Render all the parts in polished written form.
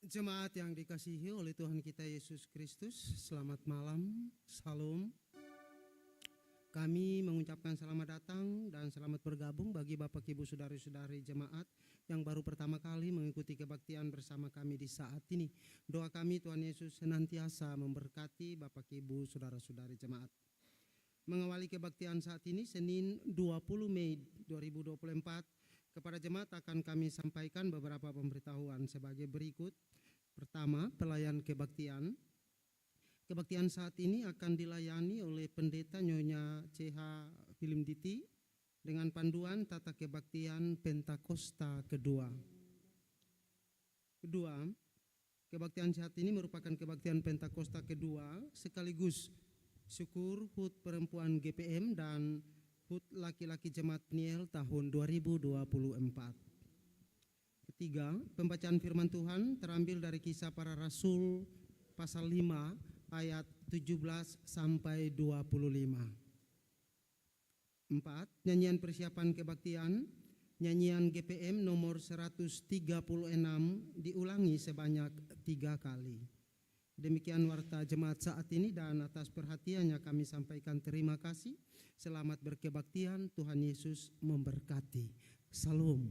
Jemaat yang dikasihi oleh Tuhan kita Yesus Kristus, selamat malam, salam. Kami mengucapkan selamat datang dan selamat bergabung bagi Bapak Ibu Saudari-saudari jemaat yang baru pertama kali mengikuti kebaktian bersama kami di saat ini. Doa kami Tuhan Yesus senantiasa memberkati Bapak Ibu Saudara-saudari jemaat. Mengawali kebaktian saat ini Senin 20 Mei 2024, kepada jemaat akan kami sampaikan beberapa pemberitahuan sebagai berikut. Pertama, pelayan kebaktian. Kebaktian saat ini akan dilayani oleh Pendeta Nyonya CH Filimditi dengan panduan tata kebaktian Pentakosta kedua. Kedua, kebaktian saat ini merupakan kebaktian Pentakosta kedua sekaligus syukur HUT perempuan GPM dan HUT laki-laki Jemaat Peniel tahun 2024. Ketiga, pembacaan firman Tuhan terambil dari Kisah Para Rasul pasal 5 ayat 17 sampai 25. 4. Nyanyian persiapan kebaktian, nyanyian GPM nomor 136 diulangi sebanyak 3 kali. Demikian warta jemaat saat ini dan atas perhatiannya kami sampaikan terima kasih. Selamat berkebaktian, Tuhan Yesus memberkati. Salam.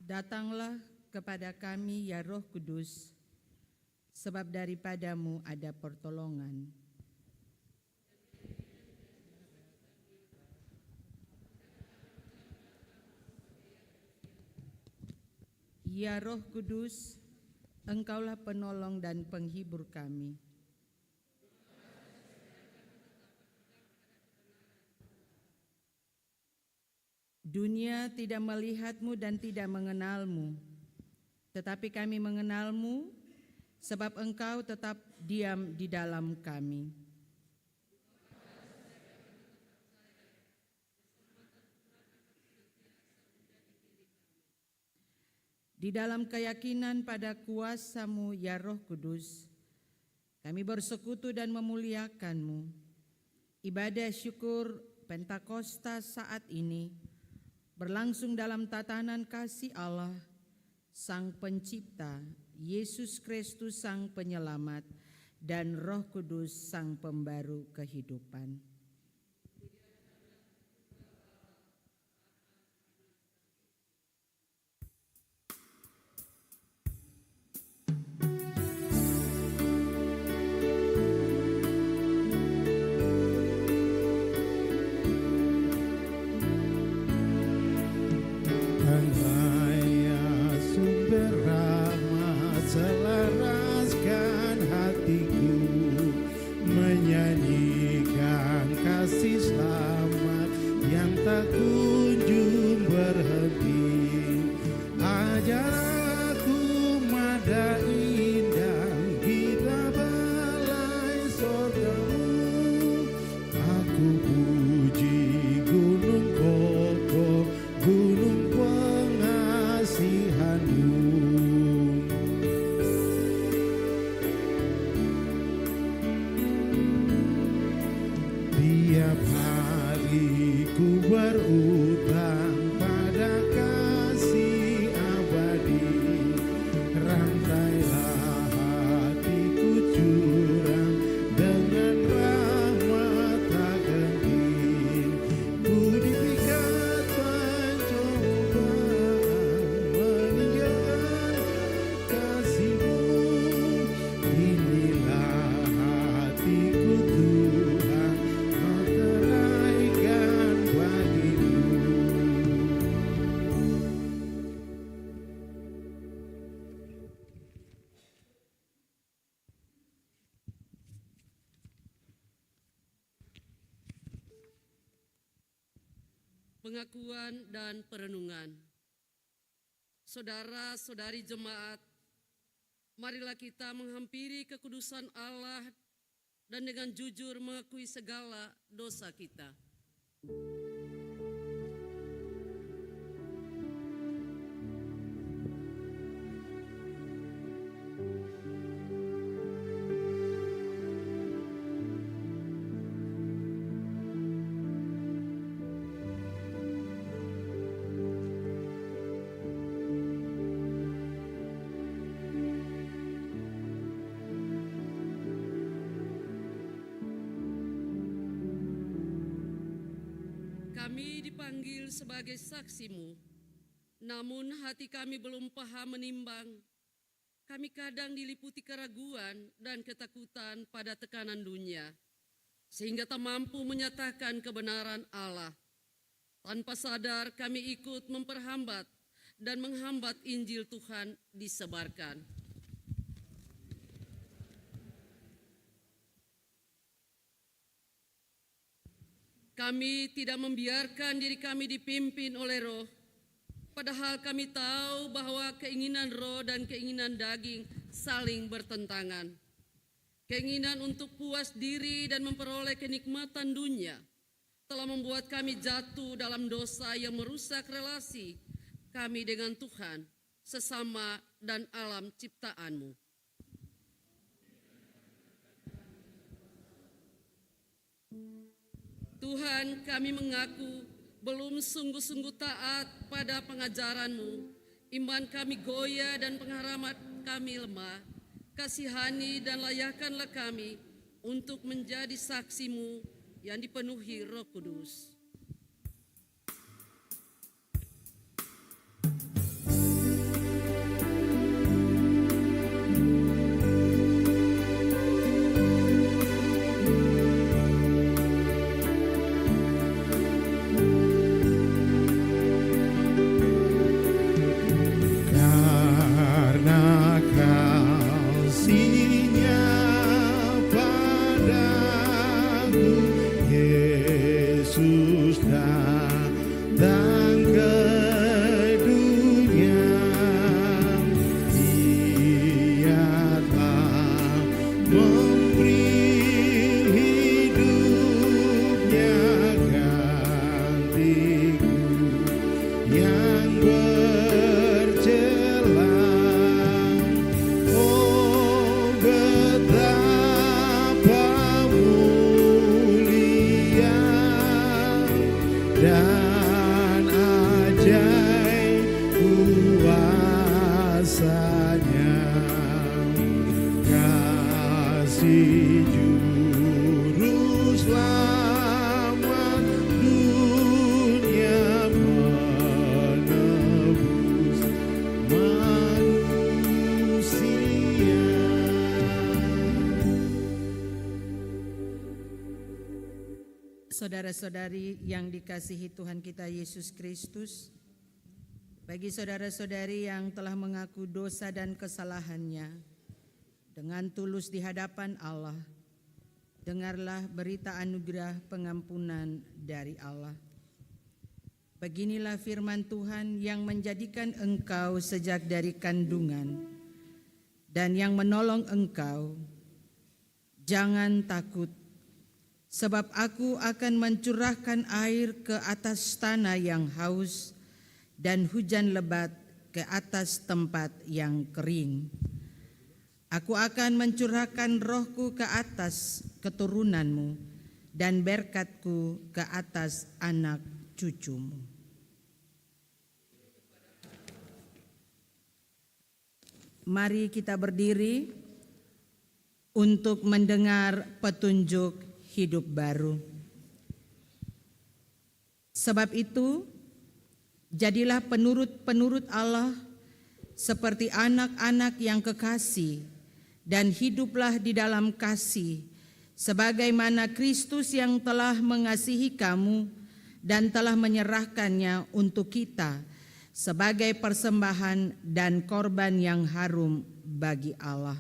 Datanglah kepada kami ya Roh Kudus, sebab daripadamu ada pertolongan. Ya Roh Kudus, Engkaulah penolong dan penghibur kami. Dunia tidak melihatmu dan tidak mengenalmu, tetapi kami mengenalmu, sebab Engkau tetap diam di dalam kami. Di dalam keyakinan pada kuasa-Mu, ya Roh Kudus, kami bersekutu dan memuliakan-Mu. Ibadah syukur Pentakosta saat ini berlangsung dalam tatanan kasih Allah, Sang Pencipta, Yesus Kristus Sang Penyelamat, dan Roh Kudus Sang Pembaru kehidupan. Tanaya sumber tak kunjung berhenti. Ajar aku mada indah kita balai sorgamu. Aku puji gunung kokoh, gunung pengasihanmu. Tiap hari ku berutang pada kasih abadi. Rantailah hatiku curang dengan rahmat tak henti. Ku dipikat pencobaan meninggalkan kasih-Mu. Inilah hatiku Tuhan, meteraikan bagimu. Pengakuan dan perenungan. Saudara-saudari jemaat, marilah kita menghampiri kekudusan Allah dan dengan jujur mengakui segala dosa kita. Kami dipanggil sebagai saksi-Mu, namun hati kami belum paham menimbang. Kami kadang diliputi keraguan dan ketakutan pada tekanan dunia, sehingga tak mampu menyatakan kebenaran Allah. Tanpa sadar kami ikut memperhambat dan menghambat Injil Tuhan disebarkan. Kami tidak membiarkan diri kami dipimpin oleh roh, padahal kami tahu bahwa keinginan roh dan keinginan daging saling bertentangan. Keinginan untuk puas diri dan memperoleh kenikmatan dunia telah membuat kami jatuh dalam dosa yang merusak relasi kami dengan Tuhan, sesama dan alam ciptaan-Mu. Tuhan, kami mengaku belum sungguh-sungguh taat pada pengajaran-Mu. Iman kami goyah dan pengharapan kami lemah. Kasihani dan layakkanlah kami untuk menjadi saksi-Mu yang dipenuhi Roh Kudus. Dan ajaib kuasanya, kasih juru selamat dunia menebus manusia. Saudara-saudari yang dikasihi Tuhan kita Yesus Kristus, bagi saudara-saudari yang telah mengaku dosa dan kesalahannya dengan tulus di hadapan Allah, dengarlah berita anugerah pengampunan dari Allah. Beginilah firman Tuhan yang menjadikan engkau sejak dari kandungan dan yang menolong engkau. Jangan takut, sebab aku akan mencurahkan air ke atas tanah yang haus dan hujan lebat ke atas tempat yang kering. Aku akan mencurahkan rohku ke atas keturunanmu dan berkatku ke atas anak cucumu. Mari kita berdiri untuk mendengar petunjuk hidup baru. Sebab itu, jadilah penurut Allah seperti anak-anak yang kekasih dan hiduplah di dalam kasih, sebagaimana Kristus yang telah mengasihi kamu dan telah menyerahkannya untuk kita sebagai persembahan dan korban yang harum bagi Allah.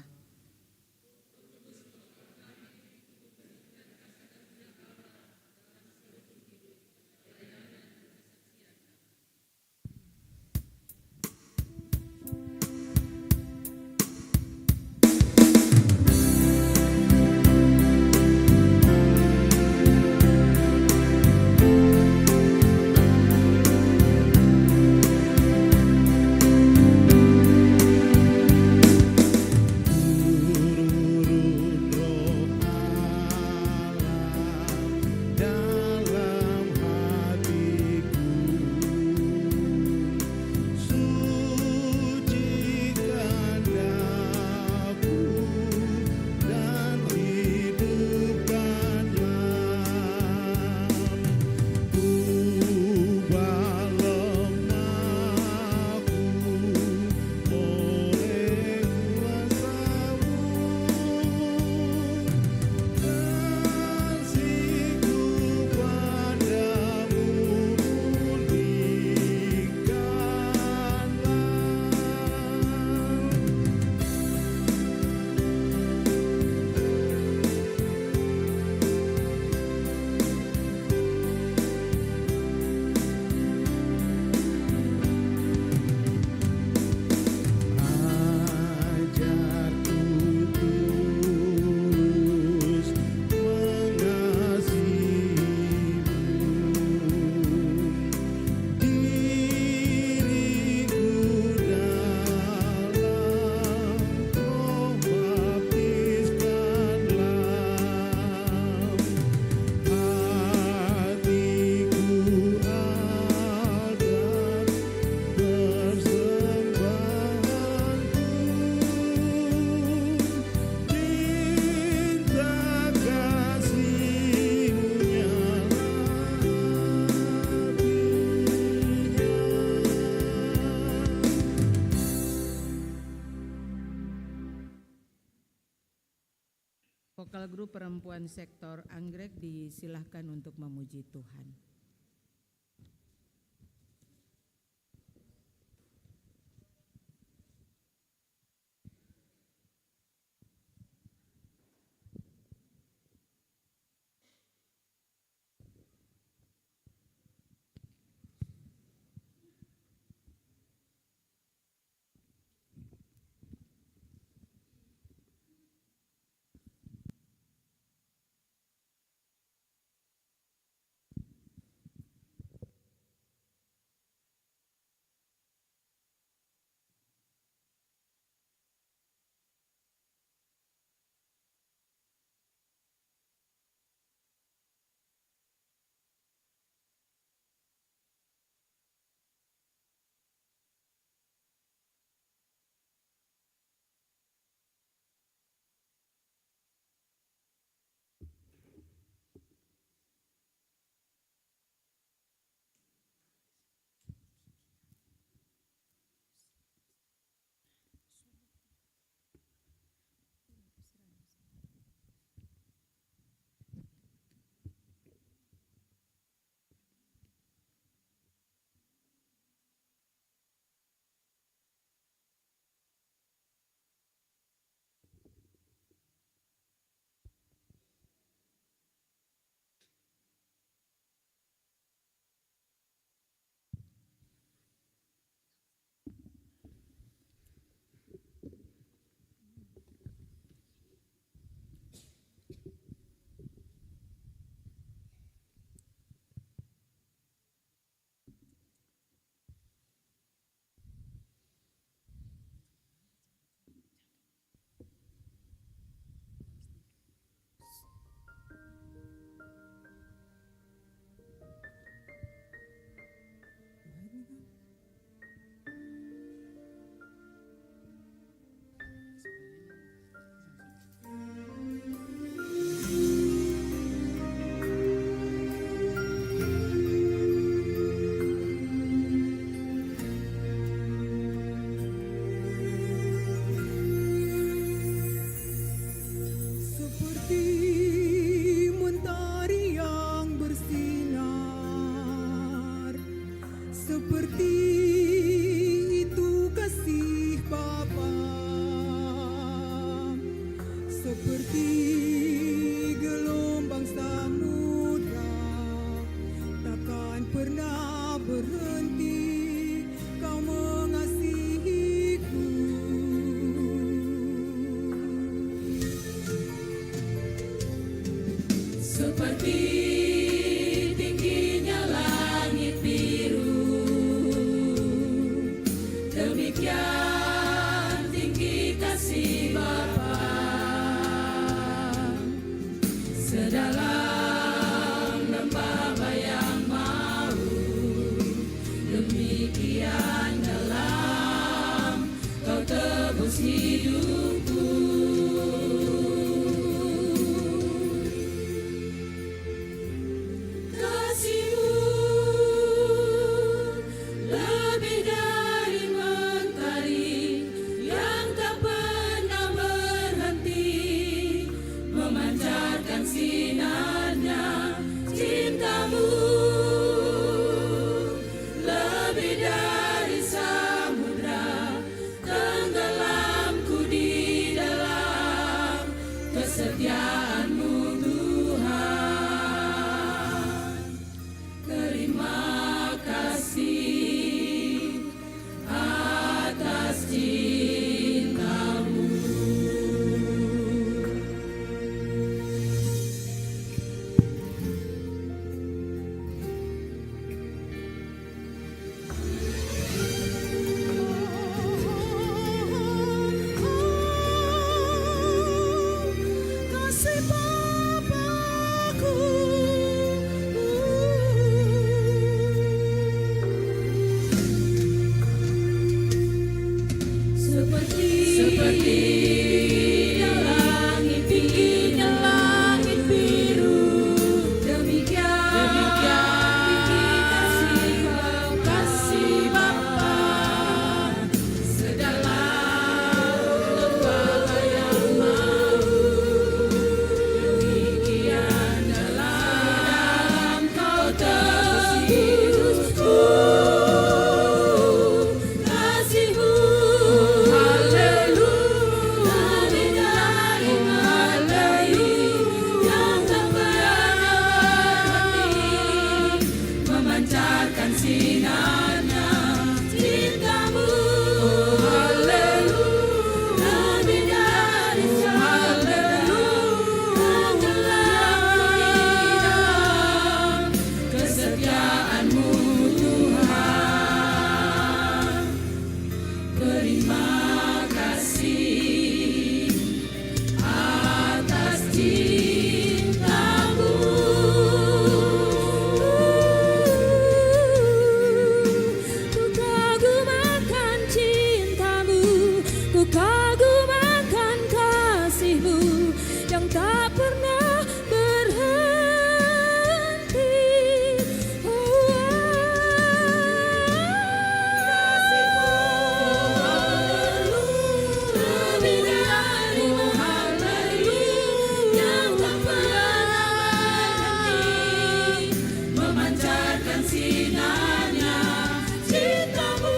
Vokal grup perempuan sektor Anggrek disilahkan untuk memuji Tuhan. seperti itu kasih Bapa, seperti gelombang samudra, takkan pernah berhenti kau mengasihiku. Seperti tingginya langit biru, demikian tinggi kasih Bapa. Sedalam lembah bayang maut, demikian dalam kau tebus hidupku. Kasih-Mu lebih dari mentari yang tak pernah berhenti, memancarkan sinarnya. Cinta-Mu lebih dari samudra, tenggelamku di dalam kesetiaan-Mu Tuhan. Terima kasih atas cinta-Mu. Kasih Bapakku, Seperti langit tingginya langit biru, demikian tinggi kasih Bapa. Sedalam lembah bayang maut, demikian dalam kau tebusku. Kasih-Mu, haleluya, lebih dari mentari yang tak pernah berhenti, memancarkan sinarnya. Cinta-Mu, haleluya, lebih dari haleluya, tenggelam di dalam kesetiaan-Mu Tuhan. Terima kasih atas cinta-Mu. Ku kagum akan cinta-Mu, ku kagum akan kasih-Mu yang tak pernah berhenti. Lebih dari haleluya yang tak pernah berhenti, memancarkan sinarnya. Cinta-Mu,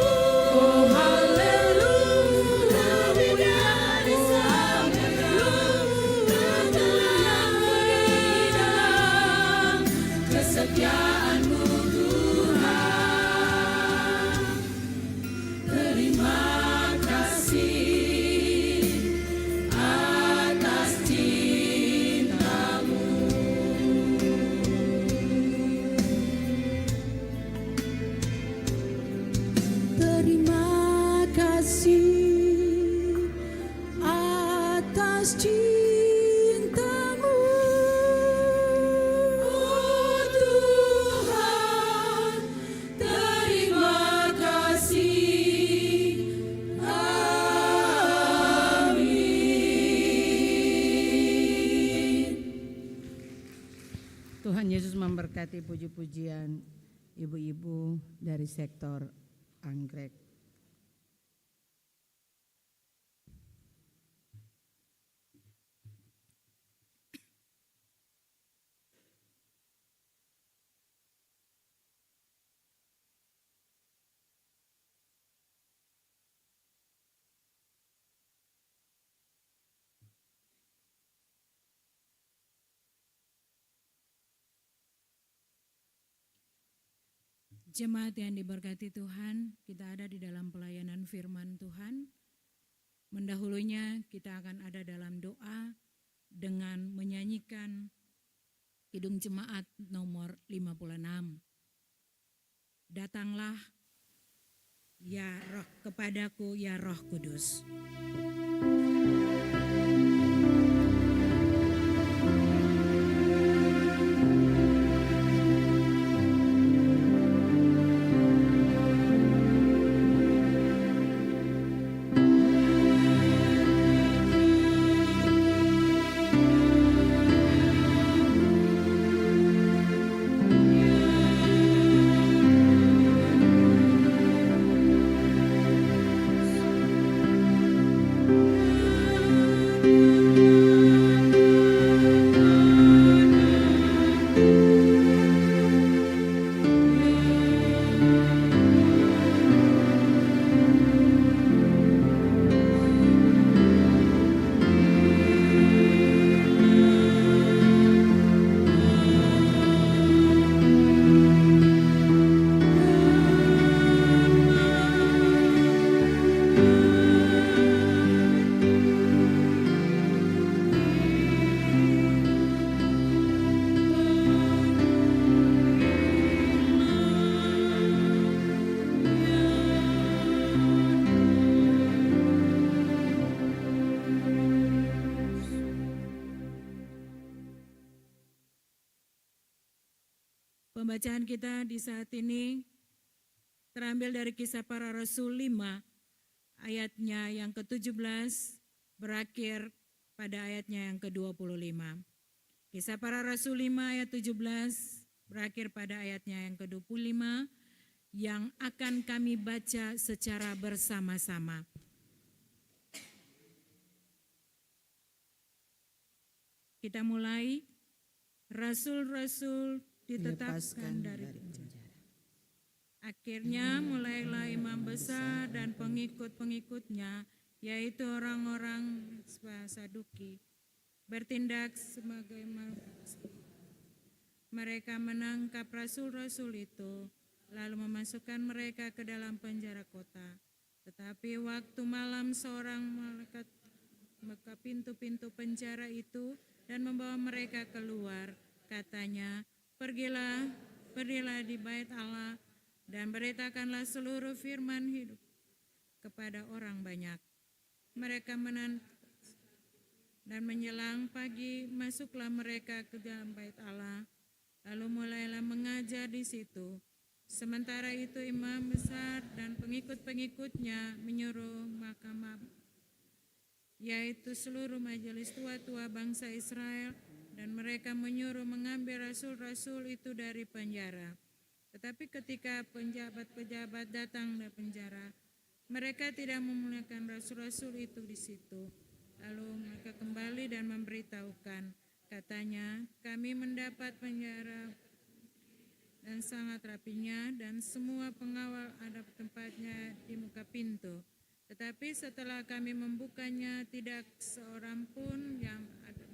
haleluya, lebih dari samudra, tenggelam di dalam kesetiaan-Mu Tuhan. Terima kasih atas cinta-Mu. Terima kasih atas cinta-Mu. Oh Tuhan, terima kasih. Amin. Tuhan Yesus memberkati puji-pujian ibu-ibu dari sektor anggrek. Jemaat yang diberkati Tuhan, kita ada di dalam pelayanan firman Tuhan. Mendahulunya kita akan ada dalam doa dengan menyanyikan Kidung Jemaat nomor 56. Datanglah ya Roh kepadaku ya Roh Kudus. Pembacaan kita di saat ini terambil dari Kisah Para Rasul 5, ayatnya yang ke-17 berakhir pada ayatnya yang ke-25. Kisah Para Rasul 5 ayat 17 berakhir pada ayatnya yang ke-25 yang akan kami baca secara bersama-sama. Kita mulai. Rasul-rasul ditetapkan dari penjara. Akhirnya mulailah imam besar dan pengikut-pengikutnya, yaitu orang-orang Saduki, bertindak sebagai mereka menangkap rasul-rasul itu, lalu memasukkan mereka ke dalam penjara kota. Tetapi waktu malam seorang malaikat membuka pintu-pintu penjara itu dan membawa mereka keluar. Katanya, pergilah di bait Allah dan beritakanlah seluruh firman hidup kepada orang banyak. Mereka dan menjelang pagi masuklah mereka ke dalam bait Allah, lalu mulailah mengajar di situ. Sementara itu imam besar dan pengikut-pengikutnya menyuruh mahkamah, yaitu seluruh majelis tua-tua bangsa Israel, dan mereka menyuruh mengambil rasul-rasul itu dari penjara. Tetapi ketika pejabat-pejabat datang dari penjara, mereka tidak memuliakan rasul-rasul itu di situ. Lalu mereka kembali dan memberitahukan, katanya, kami mendapat penjara dan sangat rapinya, dan semua pengawal ada tempatnya di muka pintu. Tetapi setelah kami membukanya, tidak seorang pun yang ada.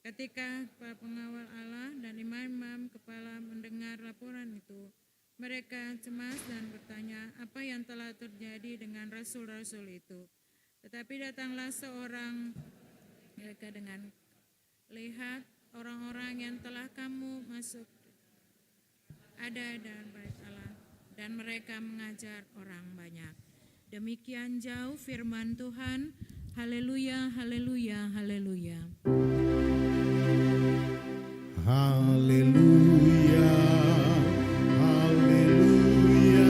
Ketika para pengawal Allah dan imam-imam kepala mendengar laporan itu, mereka cemas dan bertanya apa yang telah terjadi dengan rasul-rasul itu. Tetapi datanglah seorang mereka dengan, lihat orang-orang yang telah kamu masuk ada dalam bait Allah, dan mereka mengajar orang banyak. Demikian jauh firman Tuhan. Haleluya, haleluya, haleluya. Haleluya, haleluya,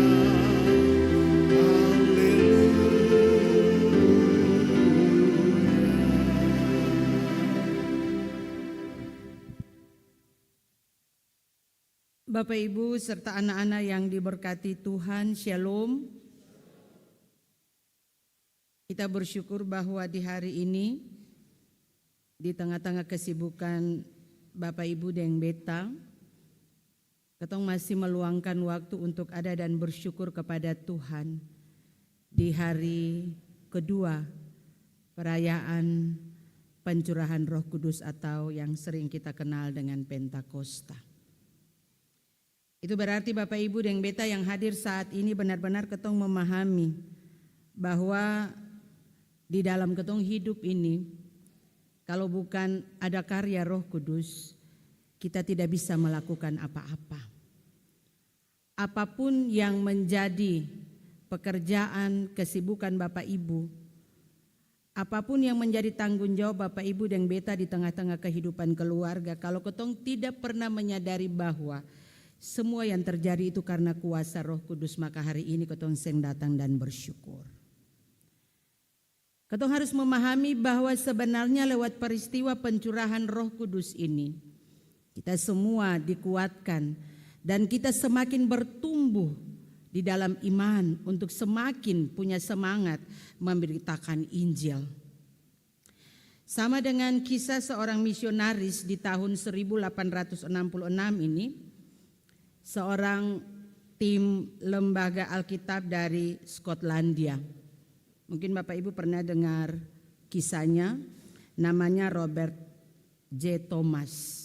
Bapak Ibu serta anak-anak yang diberkati Tuhan, Shalom. Kita bersyukur bahwa di hari ini, di tengah-tengah kesibukan Bapak Ibu dan Beta, ketong masih meluangkan waktu untuk ada dan bersyukur kepada Tuhan di hari kedua perayaan pencurahan Roh Kudus atau yang sering kita kenal dengan Pentakosta. Itu berarti Bapak Ibu dan Beta yang hadir saat ini benar-benar ketong memahami bahwa di dalam ketong hidup ini, kalau bukan ada karya Roh Kudus, kita tidak bisa melakukan apa-apa. Apapun yang menjadi pekerjaan, kesibukan Bapak Ibu, apapun yang menjadi tanggung jawab Bapak Ibu dan Beta di tengah-tengah kehidupan keluarga, kalau ketong tidak pernah menyadari bahwa semua yang terjadi itu karena kuasa Roh Kudus, maka hari ini ketong seng datang dan bersyukur. Ketong harus memahami bahwa sebenarnya lewat peristiwa pencurahan Roh Kudus ini, kita semua dikuatkan dan kita semakin bertumbuh di dalam iman untuk semakin punya semangat memberitakan Injil. Sama dengan kisah seorang misionaris di tahun 1866 ini, seorang tim lembaga Alkitab dari Skotlandia. Mungkin Bapak Ibu pernah dengar kisahnya, namanya Robert J. Thomas.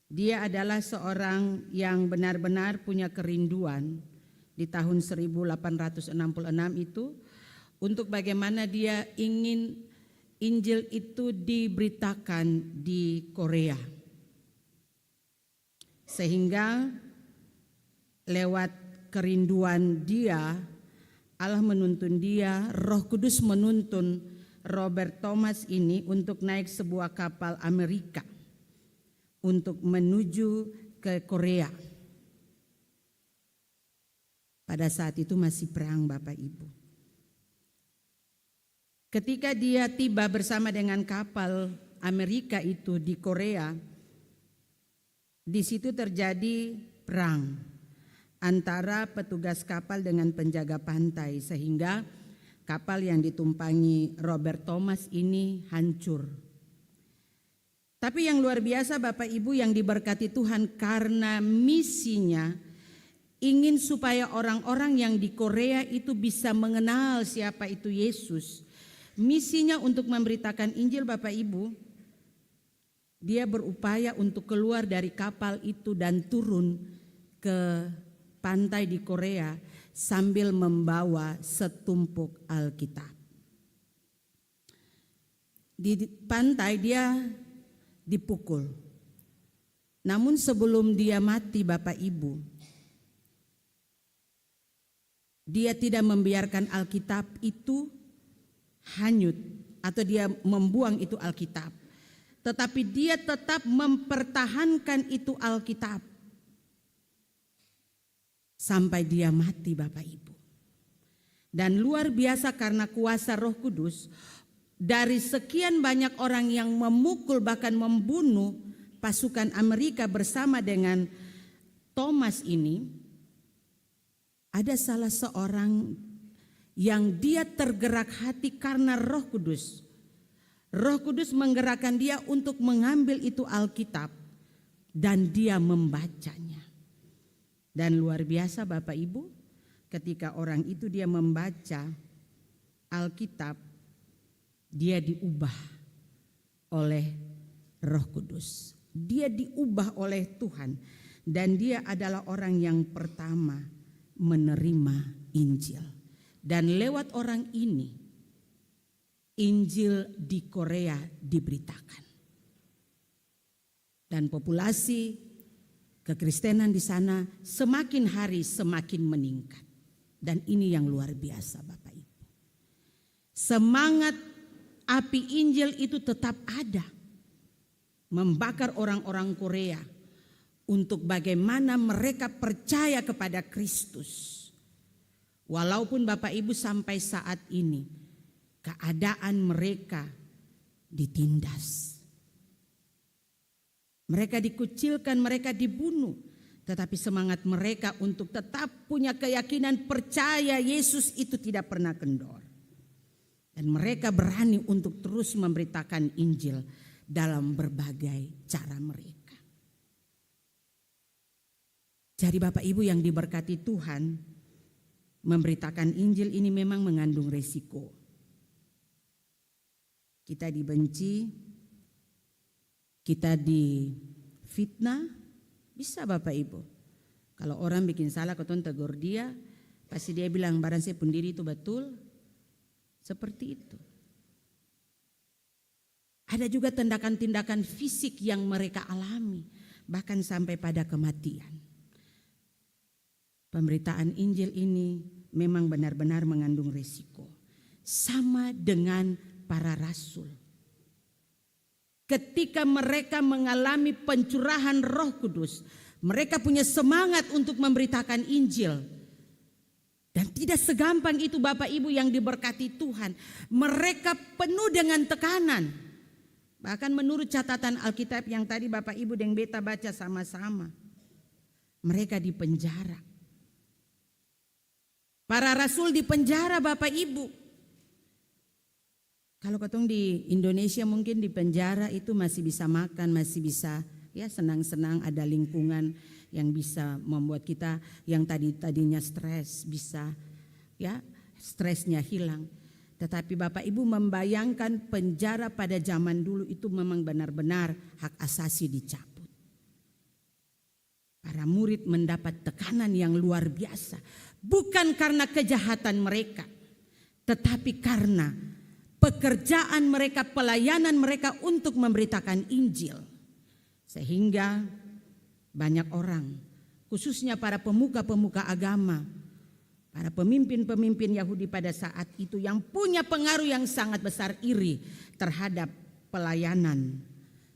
Dia adalah seorang yang benar-benar punya kerinduan di tahun 1866 itu untuk bagaimana dia ingin Injil itu diberitakan di Korea. Sehingga lewat kerinduan dia, Allah menuntun dia, Roh Kudus menuntun Robert Thomas ini untuk naik sebuah kapal Amerika untuk menuju ke Korea. Pada saat itu masih perang Bapak Ibu. Ketika dia tiba bersama dengan kapal Amerika itu di Korea, di situ terjadi perang antara petugas kapal dengan penjaga pantai sehingga kapal yang ditumpangi Robert Thomas ini hancur. Tapi yang luar biasa Bapak Ibu yang diberkati Tuhan karena misinya ingin supaya orang-orang yang di Korea itu bisa mengenal siapa itu Yesus. Misinya untuk memberitakan Injil Bapak Ibu. Dia berupaya untuk keluar dari kapal itu dan turun ke pantai di Korea sambil membawa setumpuk Alkitab. Di pantai dia dipukul. Namun sebelum dia mati Bapak Ibu, dia tidak membiarkan Alkitab itu hanyut atau dia membuang itu Alkitab. Tetapi dia tetap mempertahankan itu Alkitab sampai dia mati Bapak Ibu. Dan luar biasa karena kuasa Roh Kudus, dari sekian banyak orang yang memukul bahkan membunuh pasukan Amerika bersama dengan Thomas ini, ada salah seorang yang dia tergerak hati karena Roh Kudus. Roh Kudus menggerakkan dia untuk mengambil itu Alkitab dan dia membacanya. Dan luar biasa Bapak Ibu, ketika orang itu dia membaca Alkitab, dia diubah oleh Roh Kudus. Dia diubah oleh Tuhan dan dia adalah orang yang pertama menerima Injil. Dan lewat orang ini Injil di Korea diberitakan. Dan populasi kekristenan di sana semakin hari semakin meningkat. Dan ini yang luar biasa Bapak Ibu. Semangat api Injil itu tetap ada. Membakar orang-orang Korea untuk bagaimana mereka percaya kepada Kristus. Walaupun Bapak Ibu sampai saat ini keadaan mereka ditindas. Mereka dikucilkan, mereka dibunuh. Tetapi semangat mereka untuk tetap punya keyakinan percaya Yesus itu tidak pernah kendor. Dan mereka berani untuk terus memberitakan Injil dalam berbagai cara mereka. Jadi Bapak Ibu yang diberkati Tuhan, memberitakan Injil ini memang mengandung resiko. Kita dibenci, kita difitnah, bisa Bapak Ibu. Kalau orang bikin salah ketong tegur dia, pasti dia bilang barang saya pendiri itu betul. Seperti itu. Ada juga tindakan-tindakan fisik yang mereka alami, bahkan sampai pada kematian. Pemberitaan Injil ini memang benar-benar mengandung risiko. Sama dengan para rasul. Ketika mereka mengalami pencurahan Roh Kudus, mereka punya semangat untuk memberitakan Injil. Dan tidak segampang itu Bapak Ibu yang diberkati Tuhan. Mereka penuh dengan tekanan. Bahkan menurut catatan Alkitab yang tadi Bapak Ibu dan Beta baca sama-sama. Mereka dipenjara. Para rasul dipenjara Bapak Ibu. Kalau ketong di Indonesia mungkin di penjara itu masih bisa makan, masih bisa ya senang-senang, ada lingkungan yang bisa membuat kita yang tadinya stres bisa ya stresnya hilang. Tetapi Bapak Ibu membayangkan penjara pada zaman dulu itu memang benar-benar hak asasi dicabut. Para murid mendapat tekanan yang luar biasa. Bukan karena kejahatan mereka, tetapi karena pekerjaan mereka, pelayanan mereka untuk memberitakan Injil. Sehingga banyak orang, khususnya para pemuka-pemuka agama, para pemimpin-pemimpin Yahudi pada saat itu yang punya pengaruh yang sangat besar iri terhadap pelayanan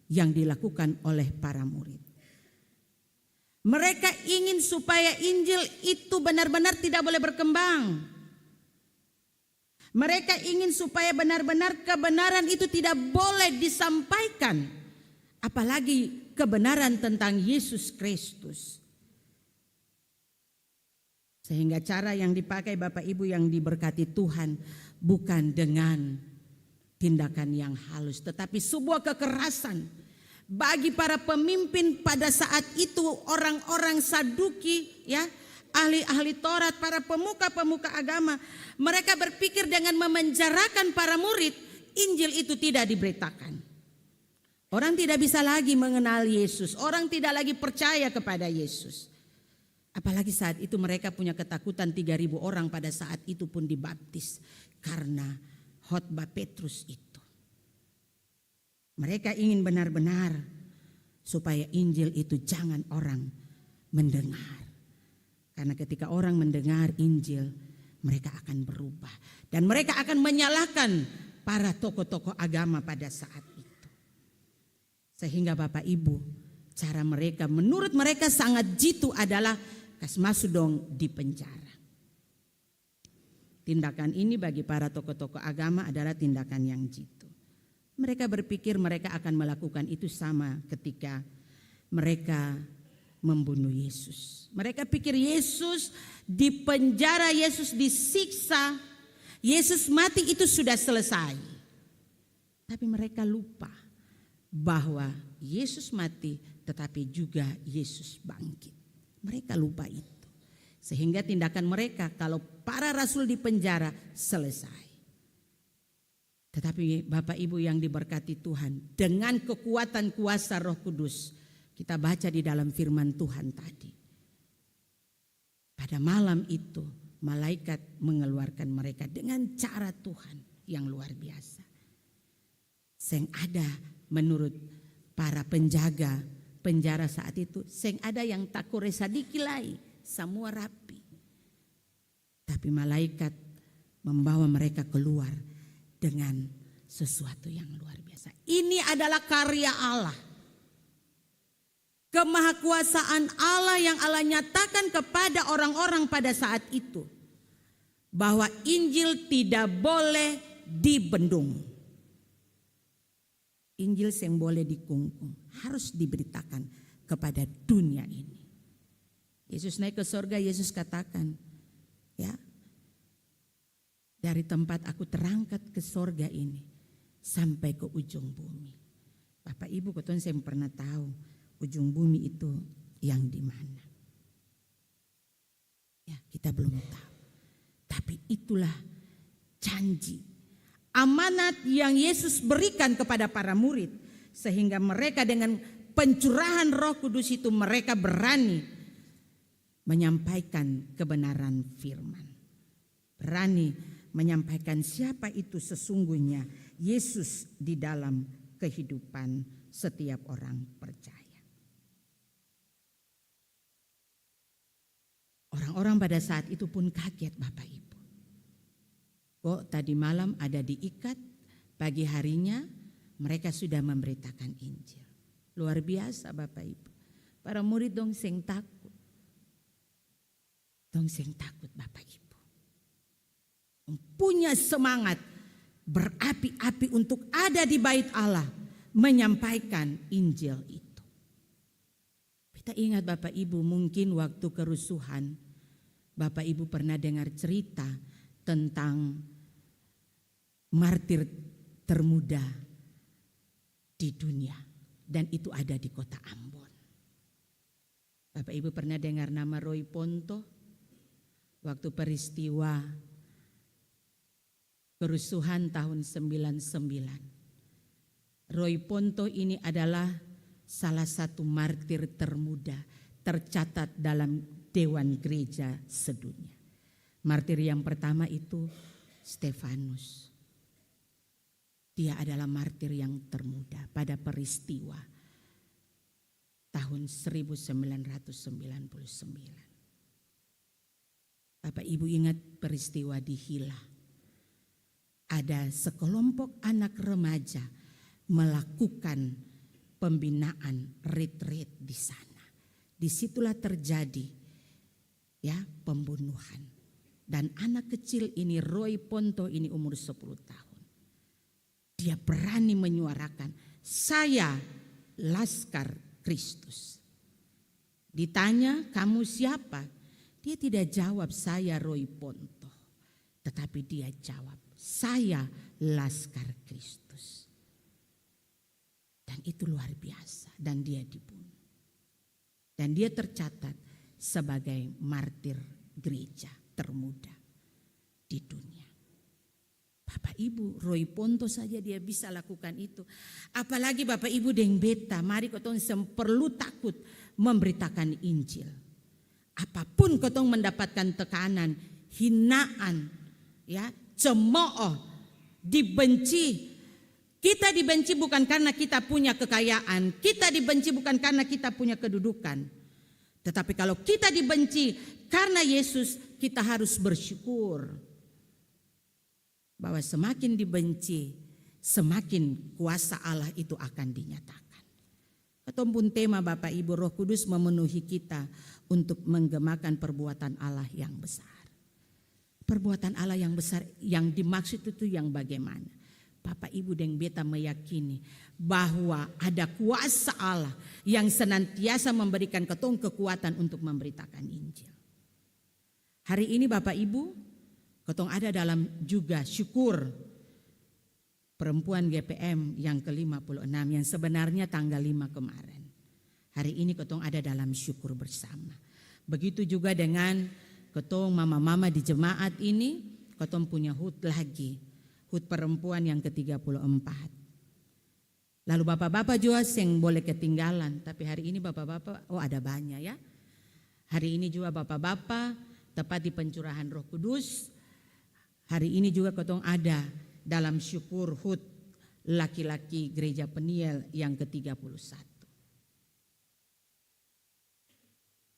yang dilakukan oleh para murid. Mereka ingin supaya Injil itu benar-benar tidak boleh berkembang. Mereka ingin supaya benar-benar kebenaran itu tidak boleh disampaikan. Apalagi kebenaran tentang Yesus Kristus. Sehingga cara yang dipakai Bapak Ibu yang diberkati Tuhan bukan dengan tindakan yang halus, tetapi sebuah kekerasan. Bagi para pemimpin pada saat itu, orang-orang Saduki, ya, ahli-ahli Taurat, para pemuka-pemuka agama, mereka berpikir dengan memenjarakan para murid, Injil itu tidak diberitakan. Orang tidak bisa lagi mengenal Yesus, orang tidak lagi percaya kepada Yesus. Apalagi saat itu mereka punya ketakutan 3.000 orang pada saat itu pun dibaptis karena khotbah Petrus itu. Mereka ingin benar-benar supaya Injil itu jangan orang mendengar. Karena ketika orang mendengar Injil, mereka akan berubah. Dan mereka akan menyalahkan para tokoh-tokoh agama pada saat itu. Sehingga Bapak Ibu, cara mereka menurut mereka sangat jitu adalah kas masuk dong di penjara. Tindakan ini bagi para tokoh-tokoh agama adalah tindakan yang jitu. Mereka berpikir mereka akan melakukan itu sama ketika mereka membunuh Yesus. Mereka pikir Yesus dipenjara, Yesus disiksa, Yesus mati itu sudah selesai. Tapi mereka lupa bahwa Yesus mati tetapi juga Yesus bangkit. Mereka lupa itu. Sehingga tindakan mereka kalau para rasul dipenjara selesai. Tetapi Bapak Ibu yang diberkati Tuhan, dengan kekuatan kuasa Roh Kudus, kita baca di dalam firman Tuhan tadi. Pada malam itu malaikat mengeluarkan mereka dengan cara Tuhan yang luar biasa. Seng ada menurut para penjaga penjara saat itu, seng ada yang takure sadikilai, semua rapi. Tapi malaikat membawa mereka keluar dengan sesuatu yang luar biasa. Ini adalah karya Allah. Kemahakuasaan Allah yang Allah nyatakan kepada orang-orang pada saat itu. Bahwa Injil tidak boleh dibendung. Injil yang boleh dikungkung. Harus diberitakan kepada dunia ini. Yesus naik ke surga, Yesus katakan, ya, dari tempat aku terangkat ke sorga ini sampai ke ujung bumi. Bapak Ibu, keton saya pernah tahu ujung bumi itu yang di mana. Ya, kita belum tahu. Tapi itulah janji, amanat yang Yesus berikan kepada para murid. Sehingga mereka dengan pencurahan Roh Kudus itu mereka berani menyampaikan kebenaran firman. Berani menyampaikan siapa itu sesungguhnya Yesus di dalam kehidupan setiap orang percaya. Orang-orang pada saat itu pun kaget Bapak Ibu. Kok tadi malam ada diikat, pagi harinya mereka sudah memberitakan Injil. Luar biasa Bapak Ibu. Para murid dongseng takut. Dongseng takut Bapak Ibu. Punya semangat berapi-api untuk ada di bait Allah menyampaikan Injil itu. Kita ingat Bapak Ibu, mungkin waktu kerusuhan Bapak Ibu pernah dengar cerita tentang martir termuda di dunia, dan itu ada di kota Ambon. Bapak Ibu pernah dengar nama Roy Ponto? Waktu peristiwa kerusuhan tahun 99. Roy Ponto ini adalah salah satu martir termuda tercatat dalam Dewan Gereja sedunia. Martir yang pertama itu Stefanus. Dia adalah martir yang termuda pada peristiwa tahun 1999. Bapak Ibu ingat peristiwa di Hila. Ada sekelompok anak remaja melakukan pembinaan retreat di sana. Disitulah terjadi pembunuhan. Dan anak kecil ini, Roy Ponto ini umur 10 tahun. Dia berani menyuarakan, saya Laskar Kristus. Ditanya, kamu siapa? Dia tidak jawab saya Roy Ponto. Tetapi dia jawab, saya Laskar Kristus. Dan itu luar biasa, dan dia dibunuh. Dan dia tercatat sebagai martir gereja termuda di dunia. Bapak Ibu, Roy Ponto saja dia bisa lakukan itu. Apalagi Bapak Ibu deng beta, mari ketong perlu takut memberitakan Injil. Apapun ketong mendapatkan tekanan, hinaan, cemooh, dibenci. Kita dibenci bukan karena kita punya kekayaan, kita dibenci bukan karena kita punya kedudukan. Tetapi kalau kita dibenci karena Yesus, kita harus bersyukur bahwa semakin dibenci, semakin kuasa Allah itu akan dinyatakan. Ketumpun tema Bapak Ibu, Roh Kudus memenuhi kita untuk menggemakan perbuatan Allah yang besar. Perbuatan Allah yang besar yang dimaksud itu yang bagaimana? Bapak Ibu dan beta meyakini bahwa ada kuasa Allah yang senantiasa memberikan ketong kekuatan untuk memberitakan Injil. Hari ini Bapak Ibu, ketong ada dalam juga syukur perempuan GPM yang ke-56 yang sebenarnya tanggal 5 kemarin. Hari ini ketong ada dalam syukur bersama. Begitu juga dengan ketong mama-mama di jemaat ini, ketong punya HUT lagi. HUT perempuan yang ke-34. Lalu bapak-bapak juga yang boleh ketinggalan. Tapi hari ini bapak-bapak, ada banyak ya. Hari ini juga bapak-bapak tepat di pencurahan Roh Kudus. Hari ini juga ketong ada dalam syukur HUT laki-laki Gereja Peniel yang ke-31.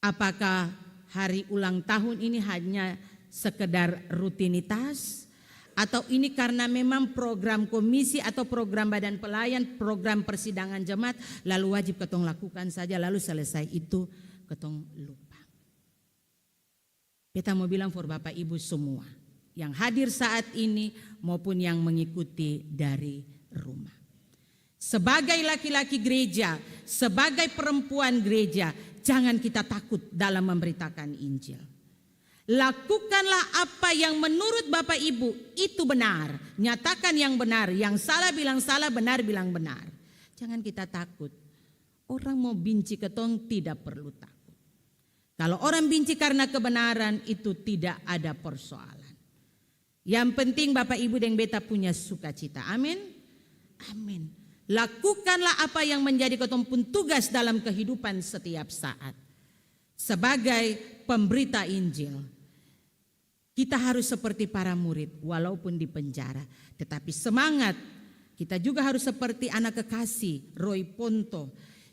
Apakah hari ulang tahun ini hanya sekedar rutinitas? Atau ini karena memang program komisi atau program badan pelayan, program persidangan jemaat, lalu wajib ketong lakukan saja, lalu selesai itu ketong lupa. Kita mau bilang for Bapak Ibu semua yang hadir saat ini maupun yang mengikuti dari rumah. Sebagai laki-laki gereja, sebagai perempuan gereja, jangan kita takut dalam memberitakan Injil. Lakukanlah apa yang menurut Bapak Ibu itu benar. Nyatakan yang benar, yang salah bilang salah, benar bilang benar. Jangan kita takut. Orang mau benci ketong tidak perlu takut. Kalau orang benci karena kebenaran itu tidak ada persoalan. Yang penting Bapak Ibu dan beta punya sukacita. Amin. Amin. Lakukanlah apa yang menjadi ketong pun tugas dalam kehidupan setiap saat. Sebagai pemberita Injil. Kita harus seperti para murid walaupun di penjara. Tetapi semangat, kita juga harus seperti anak kekasih Roy Ponto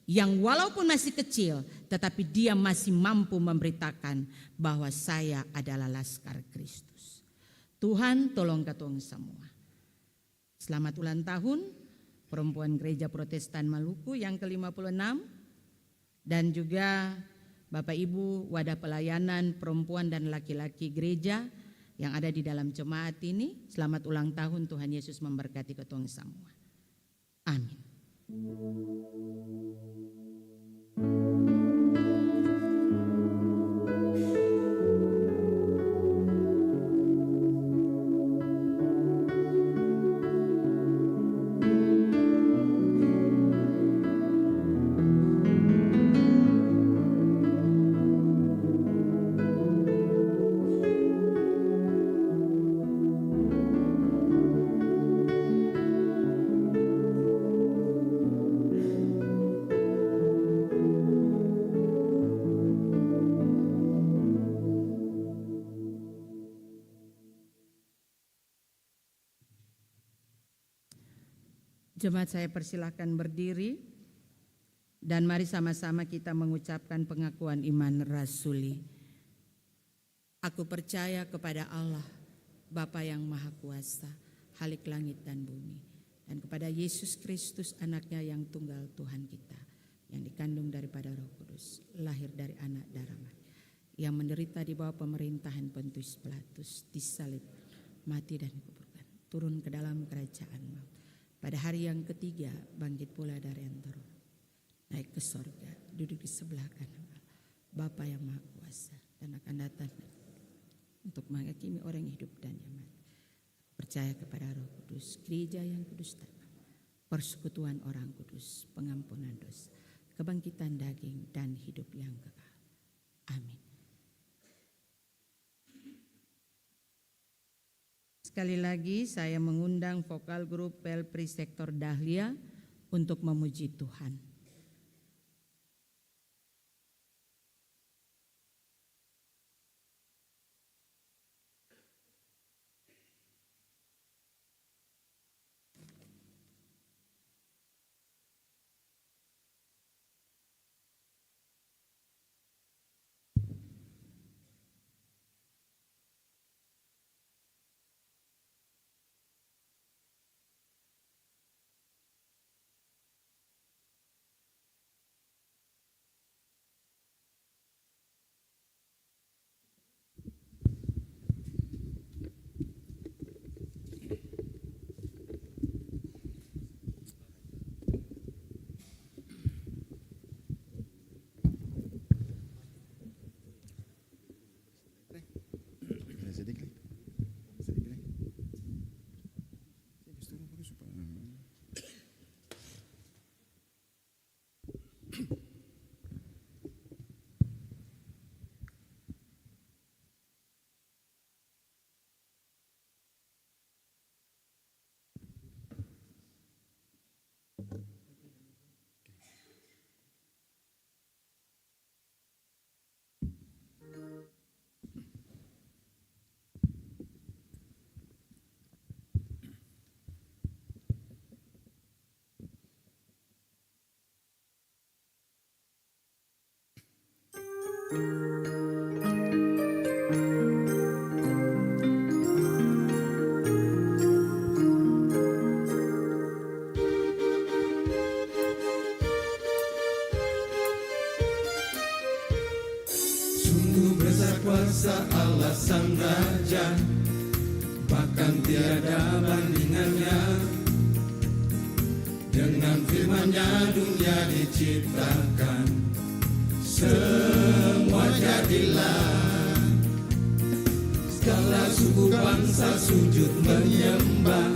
yang walaupun masih kecil tetapi dia masih mampu memberitakan bahwa saya adalah laskar Kristus. Tuhan tolong katong semua. Selamat ulang tahun perempuan Gereja Protestan Maluku yang ke-56 dan juga Bapak Ibu wadah pelayanan perempuan dan laki-laki gereja yang ada di dalam jemaat ini. Selamat ulang tahun, Tuhan Yesus memberkati katong semua. Amin. Jemaat saya persilahkan berdiri dan mari sama-sama kita mengucapkan pengakuan iman rasuli. Aku percaya kepada Allah, Bapa yang Maha Kuasa, Khalik langit dan bumi, dan kepada Yesus Kristus anaknya yang tunggal Tuhan kita, yang dikandung daripada Roh Kudus, lahir dari anak darah Maria, yang menderita di bawah pemerintahan Pontius Pilatus, disalib, mati dan dikuburkan, turun ke dalam kerajaan maut. Pada hari yang ketiga bangkit pula dari antara orang, naik ke sorga, duduk di sebelah kanan Allah, Bapa yang Maha Kuasa, dan akan datang untuk menghakimi orang yang hidup dan yang mati. Percaya kepada Roh Kudus, gereja yang kudus dan persekutuan orang kudus, pengampunan dosa, kebangkitan daging dan hidup yang kekal. Amin. Sekali lagi saya mengundang vokal grup Pelpri Sektor Dahlia untuk memuji Tuhan. Sungguh besar kuasa Allah Sang Raja, bahkan tiada bandingannya. Dengan firman-Nya dunia diciptakan, semua jadilah. Segala suku bangsa sujud menyembah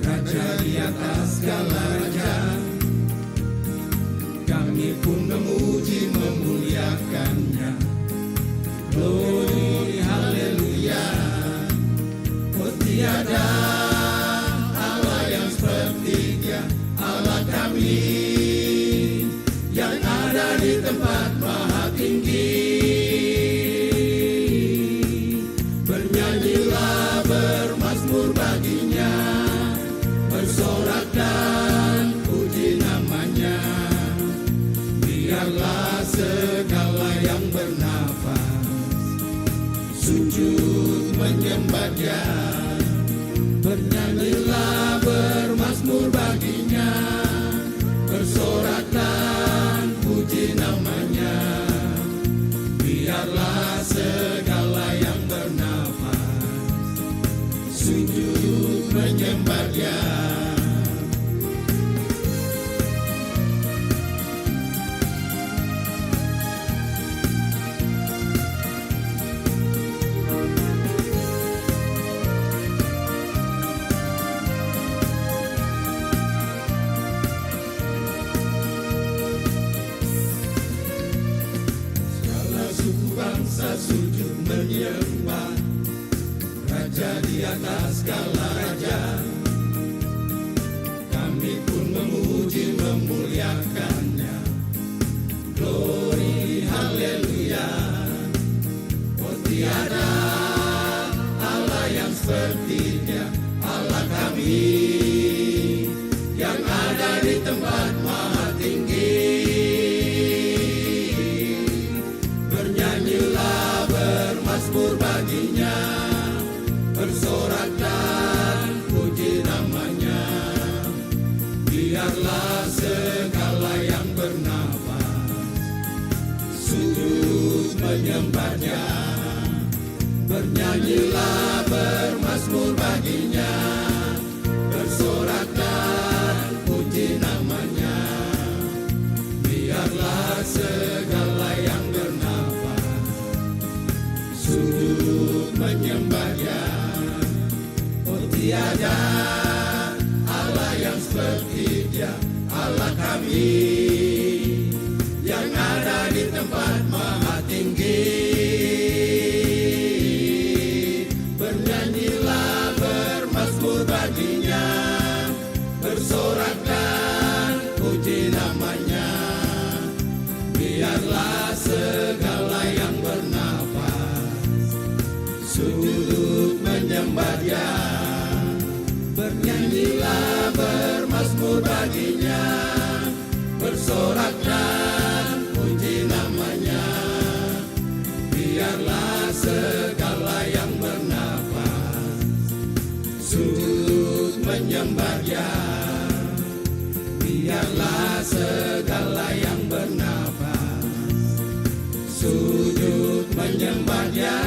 Raja di atas segala raja. Kami pun memuji memuliakannya. Glory haleluya. Oh tiada Allah yang seperti Dia, Allah kami yang ada di tempat maha tinggi. sujud menyembah Dia. Bernyanyilah bermazmur baginya, bersorak dan puji namanya. Biarlah segala yang bernafas sujud menyembah Dia. Sujud menyembah Raja di atas segala raja. Kami pun memuji memuliakannya. Glory haleluya. Oh tiada Allah yang seperti Dia, Allah kami yang ada di tempat maha tinggi. Bernyanyilah bermazmur baginya, bersorak dan puji namanya. Biarlah segala yang bernafas sujud menyembah Dia. Bernyanyilah bermazmur baginya, bersorak dan puji namanya. Biarlah segala yang bernafas sujud menyembah Dia. Oh tiada Allah yang seperti Dia, Allah kami yang ada di tempat maha tinggi. Bernyanyilah bermazmur baginya, bersorak dan puji namanya. Biarlah segala yang bernafas sujud menyembah Dia. Bernyanyilah bermazmur baginya, bersorak dan puji namanya. Biarlah segala yang bernafas sujud menyembah Dia. Biarlah segala yang bernafas sujud menyembah Dia,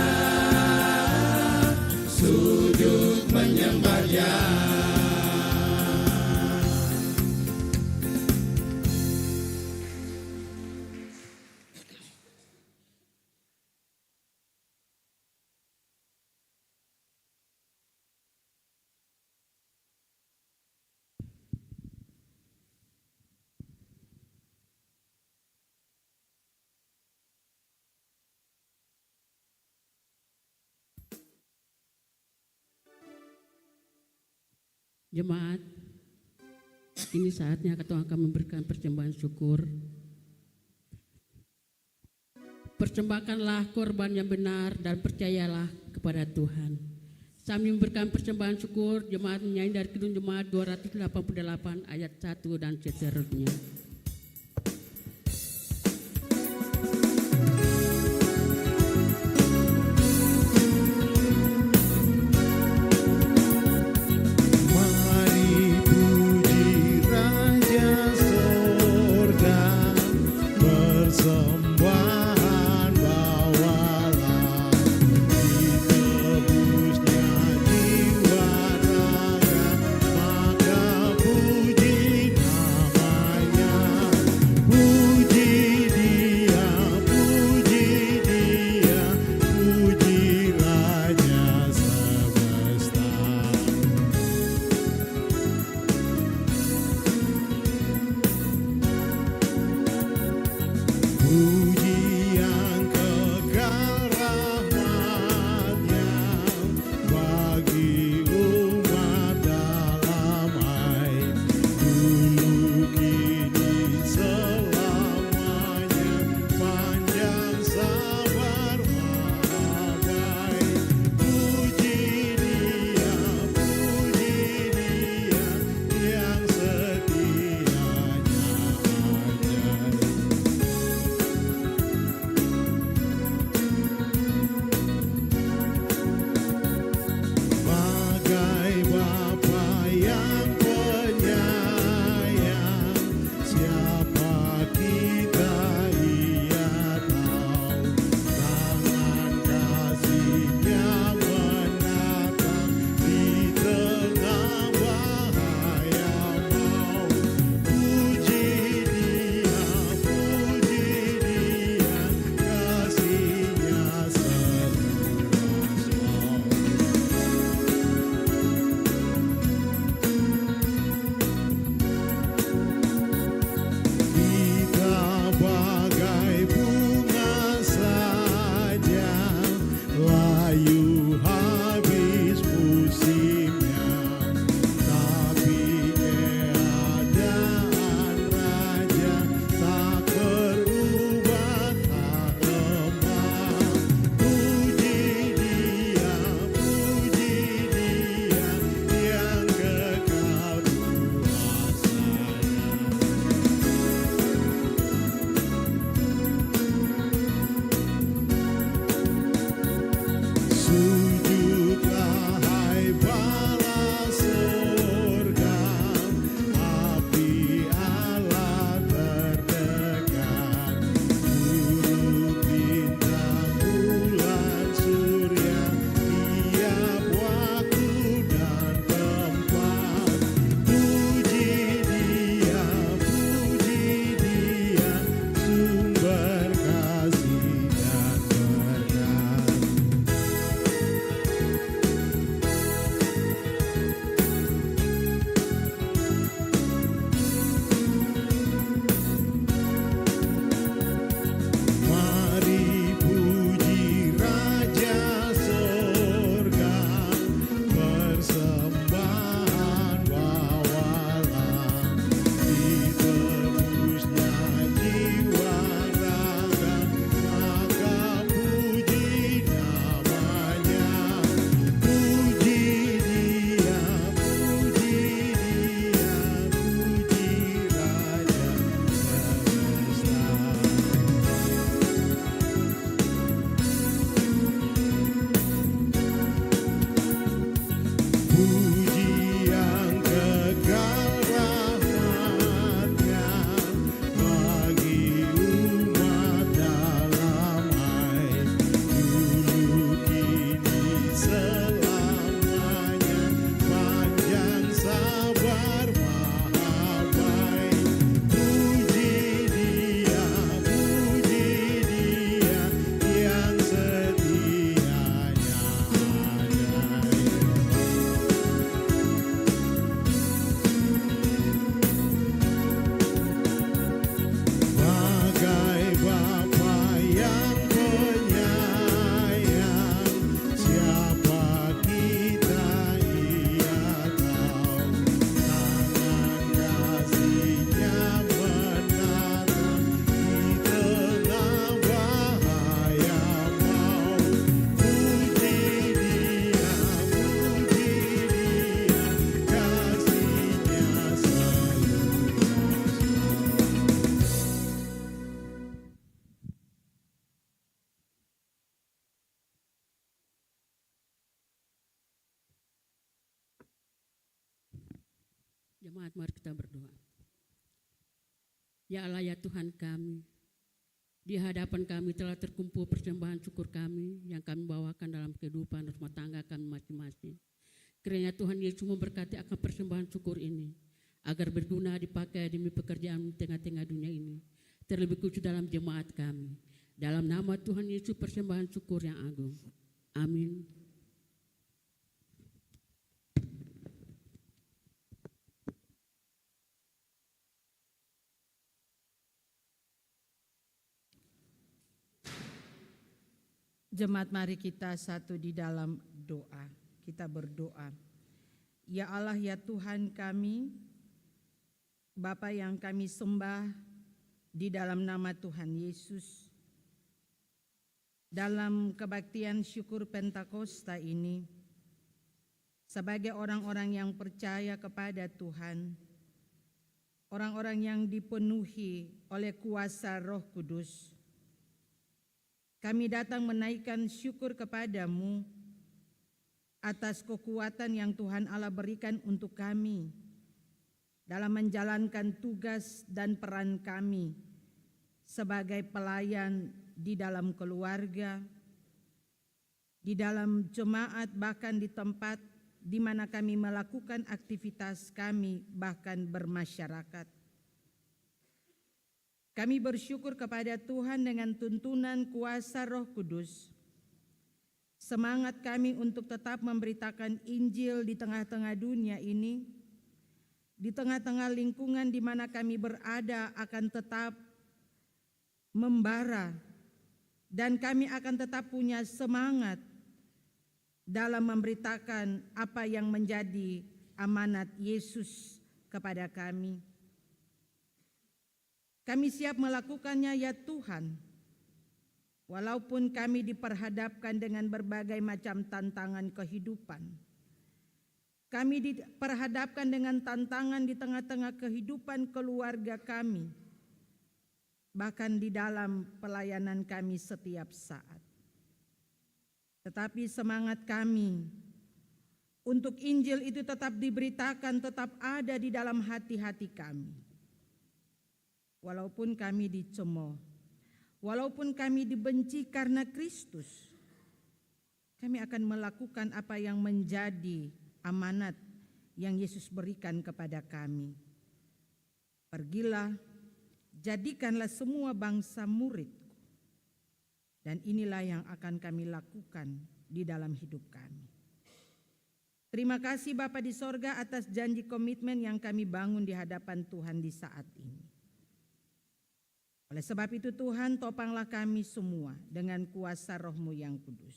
sujud menyembah Dia. Jemaat, ini saatnya Tuhan akan memberikan persembahan syukur. Persembahkanlah korban yang benar dan percayalah kepada Tuhan. Sambil memberikan persembahan syukur, jemaat menyanyi dari Kidung Jemaat 288 ayat 1 dan seterusnya. Maka puji namanya. Jemaat, mari kita berdoa. Ya Allah, ya Tuhan kami, di hadapan kami telah terkumpul persembahan syukur kami yang kami bawakan dalam kehidupan rumah tangga kami masing-masing. Kiranya Tuhan Yesus memberkati akan persembahan syukur ini, agar berguna dipakai demi pekerjaan di tengah-tengah dunia ini, terlebih khusus dalam jemaat kami. Dalam nama Tuhan Yesus persembahan syukur yang agung. Amin. Jemaat, mari kita satu di dalam doa. Kita berdoa. Ya Allah, ya Tuhan kami, Bapa yang kami sembah di dalam nama Tuhan Yesus. Dalam kebaktian syukur Pentakosta ini, sebagai orang-orang yang percaya kepada Tuhan, orang-orang yang dipenuhi oleh kuasa Roh Kudus, kami datang menaikkan syukur kepadamu atas kekuatan yang Tuhan Allah berikan untuk kami dalam menjalankan tugas dan peran kami sebagai pelayan di dalam keluarga, di dalam jemaat, bahkan di tempat di mana kami melakukan aktivitas kami, bahkan bermasyarakat. Kami bersyukur kepada Tuhan dengan tuntunan kuasa Roh Kudus. Semangat kami untuk tetap memberitakan Injil di tengah-tengah dunia ini, di tengah-tengah lingkungan di mana kami berada akan tetap membara, dan kami akan tetap punya semangat dalam memberitakan apa yang menjadi amanat Yesus kepada kami. Kami siap melakukannya ya Tuhan, walaupun kami diperhadapkan dengan berbagai macam tantangan kehidupan. Kami diperhadapkan dengan tantangan di tengah-tengah kehidupan keluarga kami, bahkan di dalam pelayanan kami setiap saat. Tetapi semangat kami untuk Injil itu tetap diberitakan, tetap ada di dalam hati-hati kami. Walaupun kami dicemooh, walaupun kami dibenci karena Kristus, kami akan melakukan apa yang menjadi amanat yang Yesus berikan kepada kami. Pergilah, jadikanlah semua bangsa muridku. Dan inilah yang akan kami lakukan di dalam hidup kami. Terima kasih Bapa di sorga atas janji komitmen yang kami bangun di hadapan Tuhan di saat ini. Oleh sebab itu Tuhan, topanglah kami semua dengan kuasa Roh-Mu yang kudus.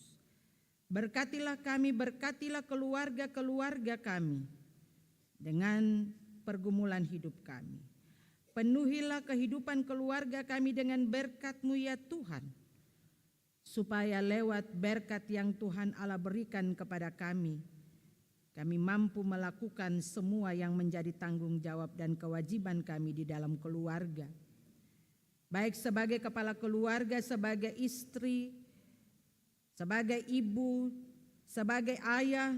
Berkatilah kami, berkatilah keluarga-keluarga kami dengan pergumulan hidup kami. Penuhilah kehidupan keluarga kami dengan berkat-Mu ya Tuhan, supaya lewat berkat yang Tuhan Allah berikan kepada kami mampu melakukan semua yang menjadi tanggung jawab dan kewajiban kami di dalam keluarga. Baik sebagai kepala keluarga, sebagai istri, sebagai ibu, sebagai ayah,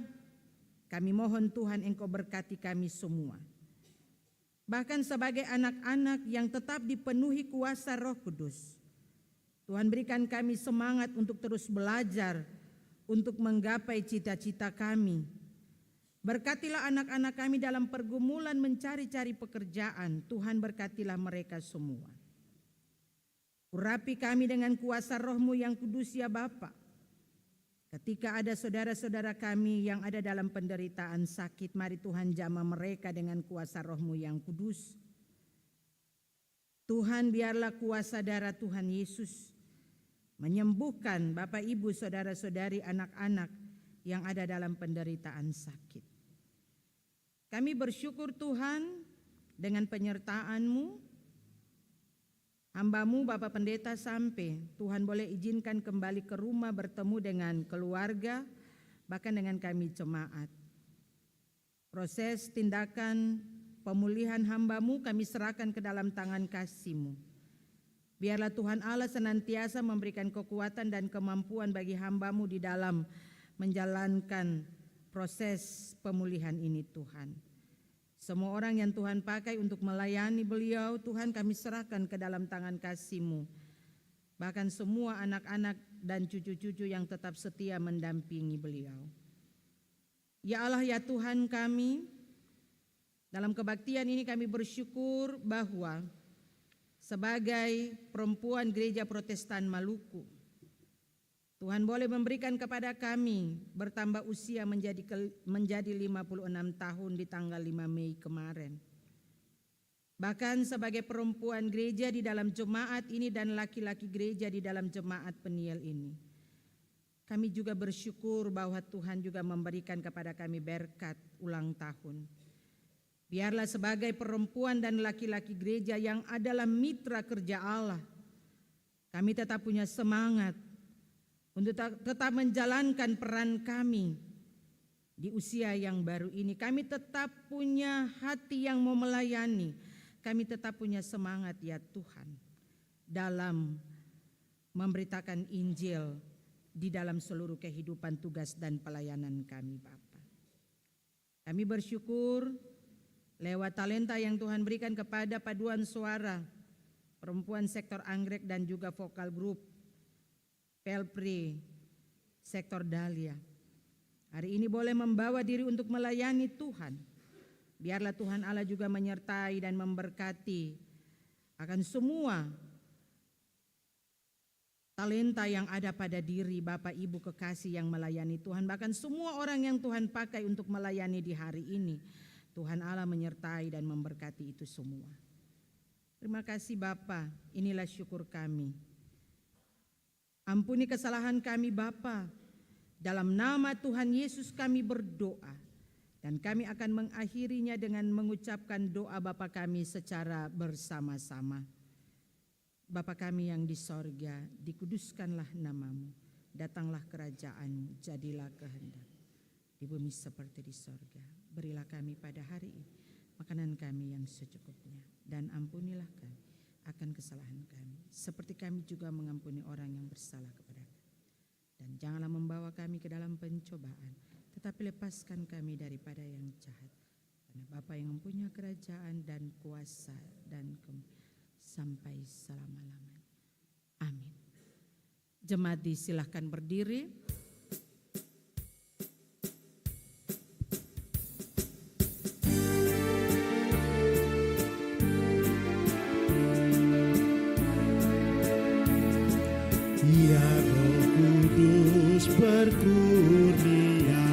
kami mohon Tuhan Engkau berkati kami semua. Bahkan sebagai anak-anak yang tetap dipenuhi kuasa Roh Kudus, Tuhan berikan kami semangat untuk terus belajar, untuk menggapai cita-cita kami. Berkatilah anak-anak kami dalam pergumulan mencari-cari pekerjaan, Tuhan berkatilah mereka semua. Urapi kami dengan kuasa Roh-Mu yang kudus ya Bapa. Ketika ada saudara-saudara kami yang ada dalam penderitaan sakit, mari Tuhan jamah mereka dengan kuasa Roh-Mu yang kudus. Tuhan, biarlah kuasa darah Tuhan Yesus menyembuhkan Bapak Ibu, saudara-saudari, anak-anak yang ada dalam penderitaan sakit. Kami bersyukur Tuhan dengan penyertaan-Mu. Hamba-Mu Bapak Pendeta sampai, Tuhan boleh izinkan kembali ke rumah bertemu dengan keluarga, bahkan dengan kami jemaat. Proses tindakan pemulihan hamba-Mu kami serahkan ke dalam tangan kasih-Mu. Biarlah Tuhan Allah senantiasa memberikan kekuatan dan kemampuan bagi hamba-Mu di dalam menjalankan proses pemulihan ini Tuhan. Semua orang yang Tuhan pakai untuk melayani beliau, Tuhan kami serahkan ke dalam tangan kasih-Mu. Bahkan semua anak-anak dan cucu-cucu yang tetap setia mendampingi beliau. Ya Allah, ya Tuhan kami, dalam kebaktian ini kami bersyukur bahwa sebagai perempuan Gereja Protestan Maluku, Tuhan boleh memberikan kepada kami bertambah usia menjadi 56 tahun di tanggal 5 Mei kemarin. Bahkan sebagai perempuan gereja di dalam jemaat ini dan laki-laki gereja di dalam jemaat peniel ini, kami juga bersyukur bahwa Tuhan juga memberikan kepada kami berkat ulang tahun. Biarlah sebagai perempuan dan laki-laki gereja yang adalah mitra kerja Allah, kami tetap punya semangat untuk tetap menjalankan peran kami di usia yang baru ini. Kami tetap punya hati yang mau melayani. Kami tetap punya semangat ya Tuhan dalam memberitakan Injil di dalam seluruh kehidupan, tugas dan pelayanan kami Bapa. Kami bersyukur lewat talenta yang Tuhan berikan kepada paduan suara, perempuan sektor anggrek dan juga vokal group, Pelpri, sektor Dahlia. Hari ini boleh membawa diri untuk melayani Tuhan. Biarlah Tuhan Allah juga menyertai dan memberkati akan semua talenta yang ada pada diri Bapak Ibu kekasih yang melayani Tuhan. Bahkan semua orang yang Tuhan pakai untuk melayani di hari ini, Tuhan Allah menyertai dan memberkati itu semua. Terima kasih Bapa, inilah syukur kami. Ampuni kesalahan kami Bapa. Dalam nama Tuhan Yesus kami berdoa. Dan kami akan mengakhirinya dengan mengucapkan doa Bapa kami secara bersama-sama. Bapa kami yang di sorga, dikuduskanlah namamu. Datanglah kerajaan-Mu, jadilah kehendak di bumi seperti di sorga. Berilah kami pada hari ini makanan kami yang secukupnya. Dan ampunilah kami akan kesalahan kami, seperti kami juga mengampuni orang yang bersalah kepada kami. Dan janganlah membawa kami ke dalam pencobaan, tetapi lepaskan kami daripada yang jahat. Karena Bapa yang mempunyai kerajaan dan kuasa dan sampai selama-lamanya. Amin. Jemaat disilahkan berdiri. Ya Roh Kudus berkurnia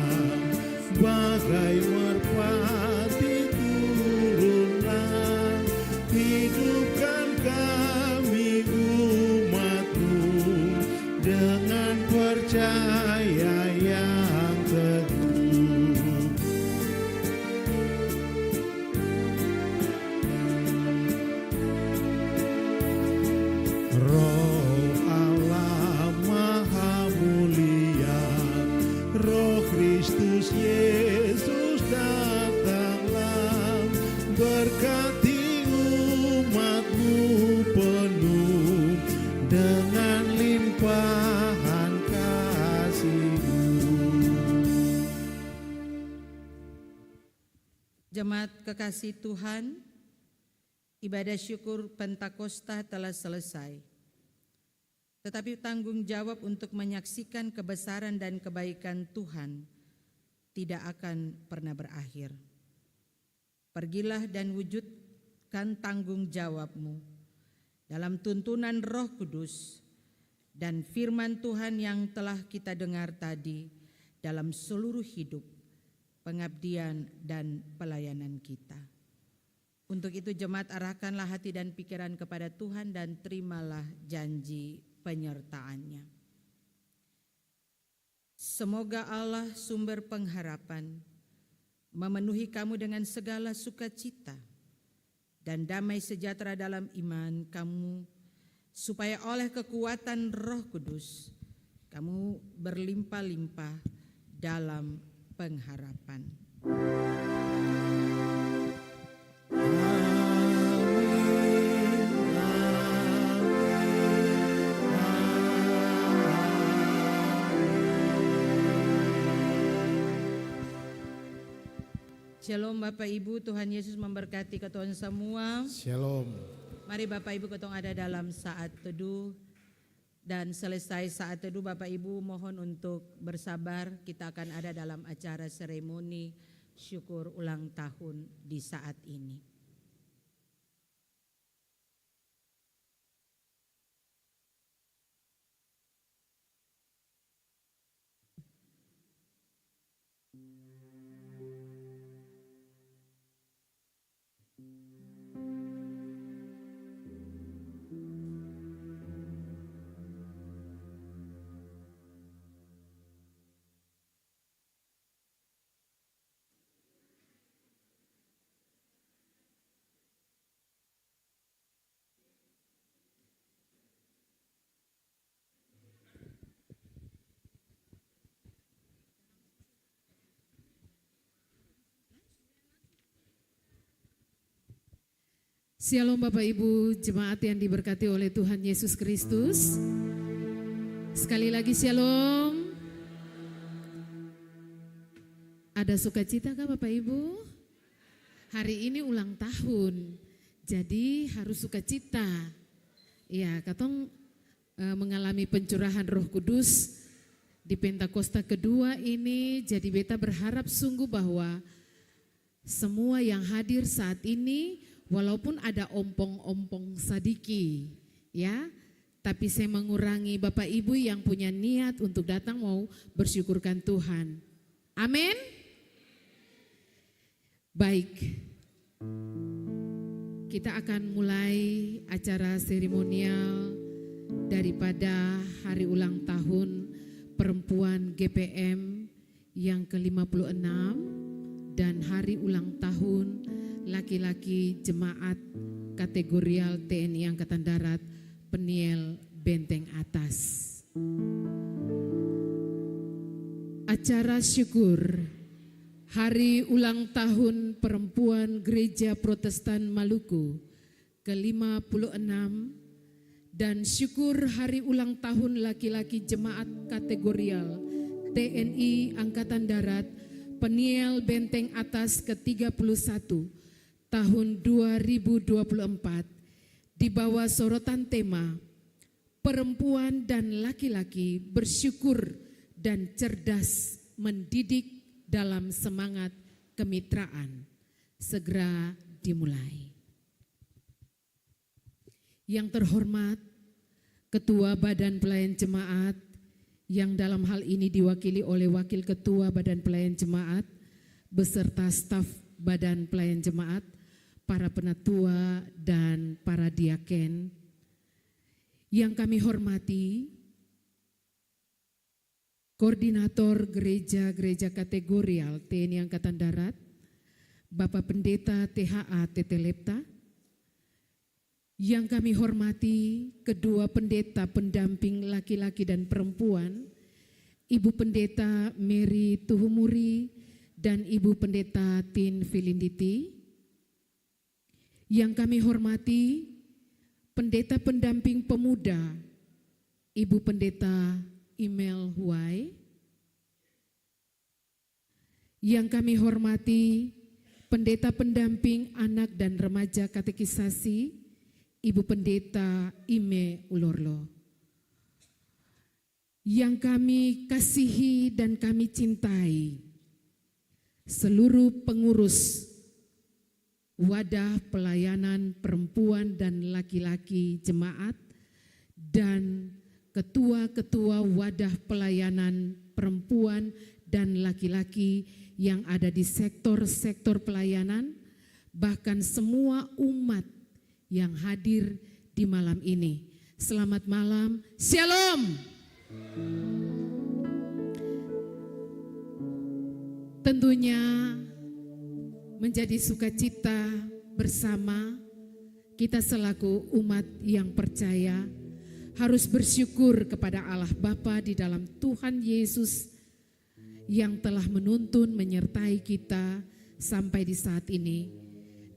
bagai merpati turunlah, hidupkan kami umat-Mu dengan percaya yang teguh. Roh Allah Maha Mulia, Roh Kristus Yesus datanglah, berkati umat-Mu penuh dengan limpahan kasih-Mu. Jemaat kekasih Tuhan, ibadah syukur Pentakosta telah selesai. Tetapi tanggung jawab untuk menyaksikan kebesaran dan kebaikan Tuhan tidak akan pernah berakhir. Pergilah dan wujudkan tanggung jawab-Mu dalam tuntunan Roh Kudus dan firman Tuhan yang telah kita dengar tadi dalam seluruh hidup, pengabdian dan pelayanan kita. Untuk itu jemaat arahkanlah hati dan pikiran kepada Tuhan dan terimalah janji penyertaannya. Semoga Allah sumber pengharapan memenuhi kamu dengan segala sukacita dan damai sejahtera dalam iman kamu, supaya oleh kekuatan Roh Kudus kamu berlimpah-limpah dalam pengharapan. Shalom Bapak Ibu, Tuhan Yesus memberkati ketong semua. Shalom. Mari Bapak Ibu ketong ada dalam saat teduh. Dan selesai saat teduh Bapak Ibu mohon untuk bersabar, kita akan ada dalam acara seremoni syukur ulang tahun di saat ini. Shalom Bapak Ibu jemaat yang diberkati oleh Tuhan Yesus Kristus. Sekali lagi shalom. Ada sukacita kah Bapak Ibu? Hari ini ulang tahun, jadi harus sukacita. Ya, katong mengalami pencurahan Roh Kudus di Pentakosta kedua ini, jadi beta berharap sungguh bahwa semua yang hadir saat ini, walaupun ada ompong-ompong sadiki, ya, tapi saya mengurangi Bapak Ibu yang punya niat untuk datang mau bersyukurkan Tuhan. Amin. Baik, kita akan mulai acara seremonial daripada hari ulang tahun perempuan GPM yang ke-56 dan hari ulang tahun laki-laki jemaat kategorial TNI Angkatan Darat Peniel Benteng Atas. Acara syukur hari ulang tahun perempuan Gereja Protestan Maluku ke-56 dan syukur hari ulang tahun laki-laki jemaat kategorial TNI Angkatan Darat Peniel Benteng Atas ke-31 tahun 2024 di bawah sorotan tema perempuan dan laki-laki bersyukur dan cerdas mendidik dalam semangat kemitraan segera dimulai. Yang terhormat Ketua Badan Pelayan Jemaat yang dalam hal ini diwakili oleh Wakil Ketua Badan Pelayan Jemaat beserta staf Badan Pelayan Jemaat, para penatua dan para diaken yang kami hormati, Koordinator Gereja-Gereja Kategorial TNI Angkatan Darat, Bapak Pendeta THA Tete Lepta, yang kami hormati kedua pendeta pendamping laki-laki dan perempuan, Ibu Pendeta Mary Tuhumuri dan Ibu Pendeta Tin Filinditi, yang kami hormati pendeta pendamping pemuda, Ibu Pendeta Imel Huai, yang kami hormati pendeta pendamping anak dan remaja katekisasi, Ibu Pendeta Ime Ulorlo, yang kami kasihi dan kami cintai, seluruh pengurus wadah pelayanan perempuan dan laki-laki jemaat dan ketua-ketua wadah pelayanan perempuan dan laki-laki yang ada di sektor-sektor pelayanan, bahkan semua umat yang hadir di malam ini. Selamat malam, Shalom. Tentunya menjadi sukacita bersama kita selaku umat yang percaya harus bersyukur kepada Allah Bapa di dalam Tuhan Yesus yang telah menuntun menyertai kita sampai di saat ini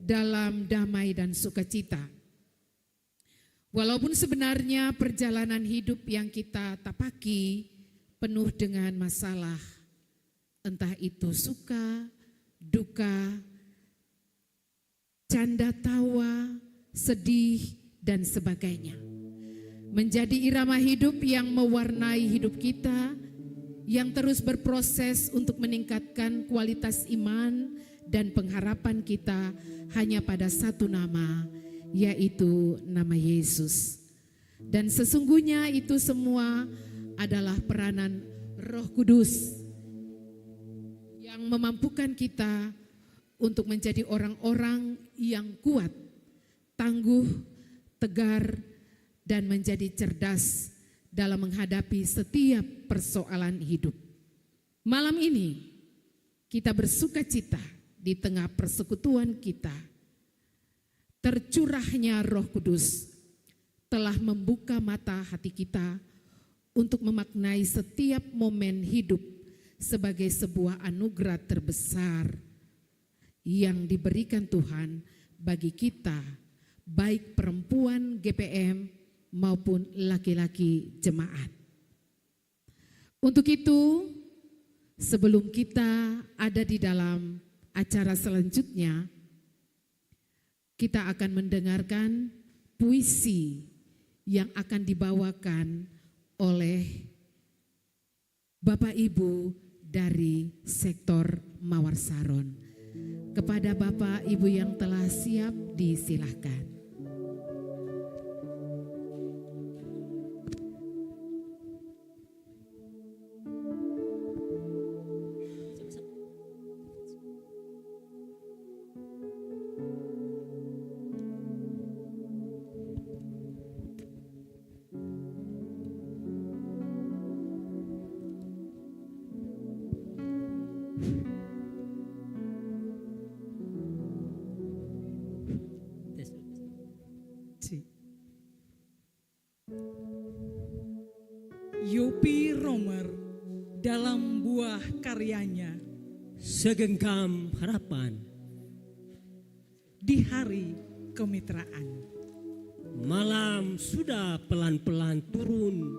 dalam damai dan sukacita. Walaupun sebenarnya perjalanan hidup yang kita tapaki penuh dengan masalah, entah itu suka, duka, canda tawa, sedih, dan sebagainya. Menjadi irama hidup yang mewarnai hidup kita, yang terus berproses untuk meningkatkan kualitas iman dan pengharapan kita hanya pada satu nama, yaitu nama Yesus. Dan sesungguhnya itu semua adalah peranan Roh Kudus yang memampukan kita untuk menjadi orang-orang yang kuat, tangguh, tegar, dan menjadi cerdas dalam menghadapi setiap persoalan hidup. Malam ini kita bersuka cita di tengah persekutuan kita. Tercurahnya Roh Kudus telah membuka mata hati kita untuk memaknai setiap momen hidup sebagai sebuah anugerah terbesar yang diberikan Tuhan bagi kita, baik perempuan GPM maupun laki-laki jemaat. Untuk itu, sebelum kita ada di dalam acara selanjutnya, kita akan mendengarkan puisi yang akan dibawakan oleh Bapak Ibu dari sektor Mawar Saron. Kepada Bapak Ibu yang telah siap, disilahkan. Yopi Romer dalam buah karyanya Segenggam Harapan. Di hari kemitraan. Malam sudah pelan-pelan turun,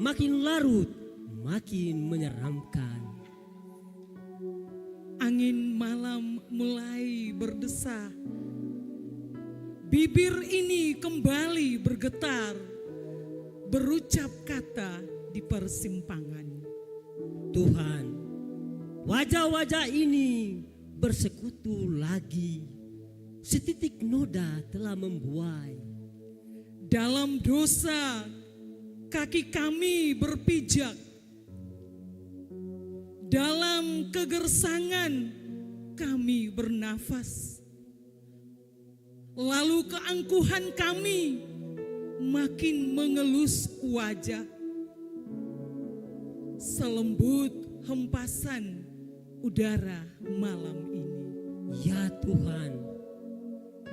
makin larut, makin menyeramkan. Angin malam mulai berdesah. Bibir ini kembali bergetar, berucap kata di persimpangan. Tuhan, wajah-wajah ini bersekutu lagi. Setitik noda telah membuai. Dalam dosa kaki kami berpijak. Dalam kegersangan kami bernafas. Lalu keangkuhan kami makin mengelus wajah. Selembut hempasan udara malam ini. Ya Tuhan,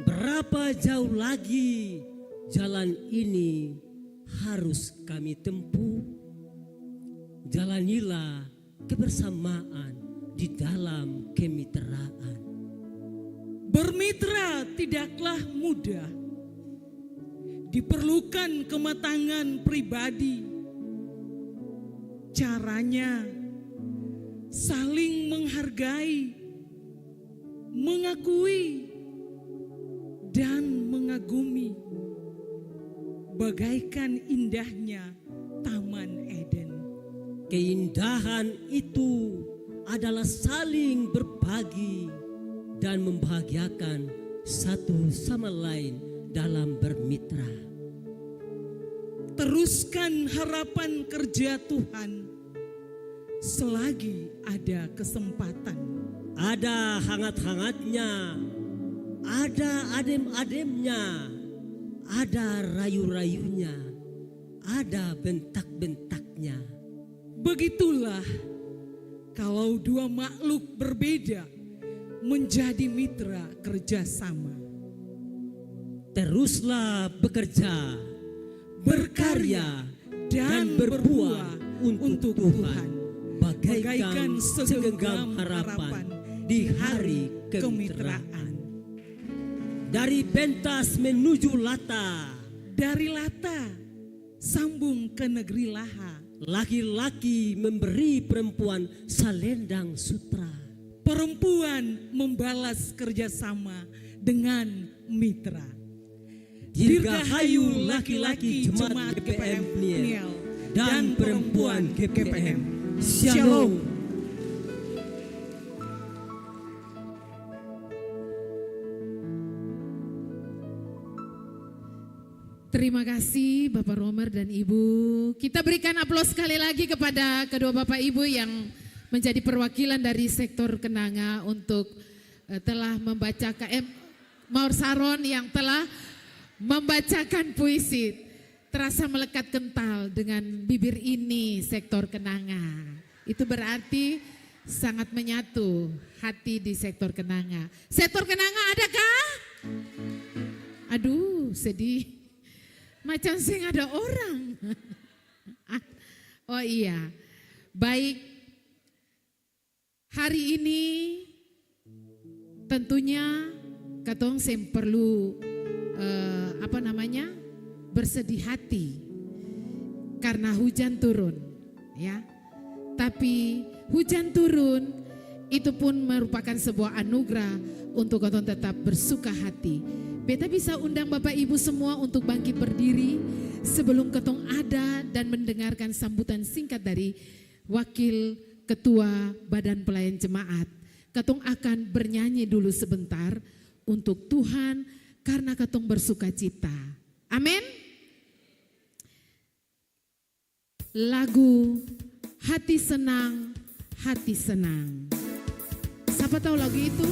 berapa jauh lagi jalan ini harus kami tempuh? Jalanilah kebersamaan di dalam kemitraan. Bermitra tidaklah mudah. Diperlukan kematangan pribadi. Caranya saling menghargai, mengakui, dan mengagumi. Bagaikan indahnya Taman Eden. Keindahan itu adalah saling berbagi dan membahagiakan satu sama lain dalam bermitra. Teruskan harapan kerja Tuhan selagi ada kesempatan. Ada hangat-hangatnya, ada adem-ademnya, ada rayu-rayunya, ada bentak-bentaknya. Begitulah kalau dua makhluk berbeda menjadi mitra kerjasama. Teruslah bekerja, berkarya, dan berbuah untuk Tuhan, bagaikan segenggam harapan di hari kemitraan. Dari pentas menuju lata, dari lata sambung ke negeri Laha. Laki-laki memberi perempuan salendang sutra. perempuan membalas kerjasama dengan mitra. Dirgahayu laki-laki Jemaat GPM Pniel dan perempuan GPM. Shalom. Terima kasih Bapak Romer dan Ibu. Kita berikan aplaus sekali lagi kepada kedua Bapak Ibu yang menjadi perwakilan dari sektor Kenanga untuk telah membacakan Maur Saron yang telah membacakan puisi. Terasa melekat kental dengan bibir ini sektor Kenanga. Itu berarti sangat menyatu hati di sektor Kenanga. Sektor Kenanga adakah? Aduh, sedih. Macam sing ada orang. Oh iya, baik. Hari ini tentunya katong sem perlu bersedih hati karena hujan turun, ya. Tapi hujan turun itu pun merupakan sebuah anugerah untuk katong tetap bersuka hati. Beta bisa undang Bapak Ibu semua untuk bangkit berdiri sebelum ketong ada dan mendengarkan sambutan singkat dari Wakil Ketua Badan Pelayan Jemaat. Ketong akan bernyanyi dulu sebentar untuk Tuhan karena ketong bersuka cita. Amin. Lagu Hati Senang, Hati Senang. Siapa tahu lagu itu?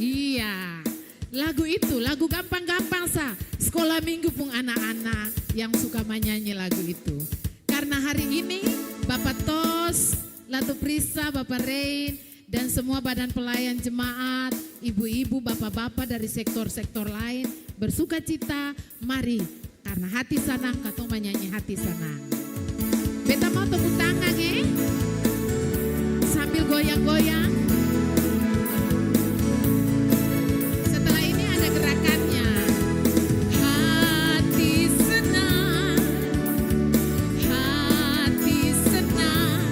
Iya, lagu itu, lagu gampang-gampang sah. Sekolah minggu pun anak-anak yang suka menyanyi lagu itu. Karena hari ini Bapak Tos, Latu Prisa, Bapak Rein, dan semua badan pelayan jemaat, ibu-ibu, bapak-bapak dari sektor-sektor lain bersuka cita, mari karena hati senang, katong menyanyi hati senang. Beta mau tepuk tangan ya, sambil goyang-goyang. Gerakannya hati senang, hati senang,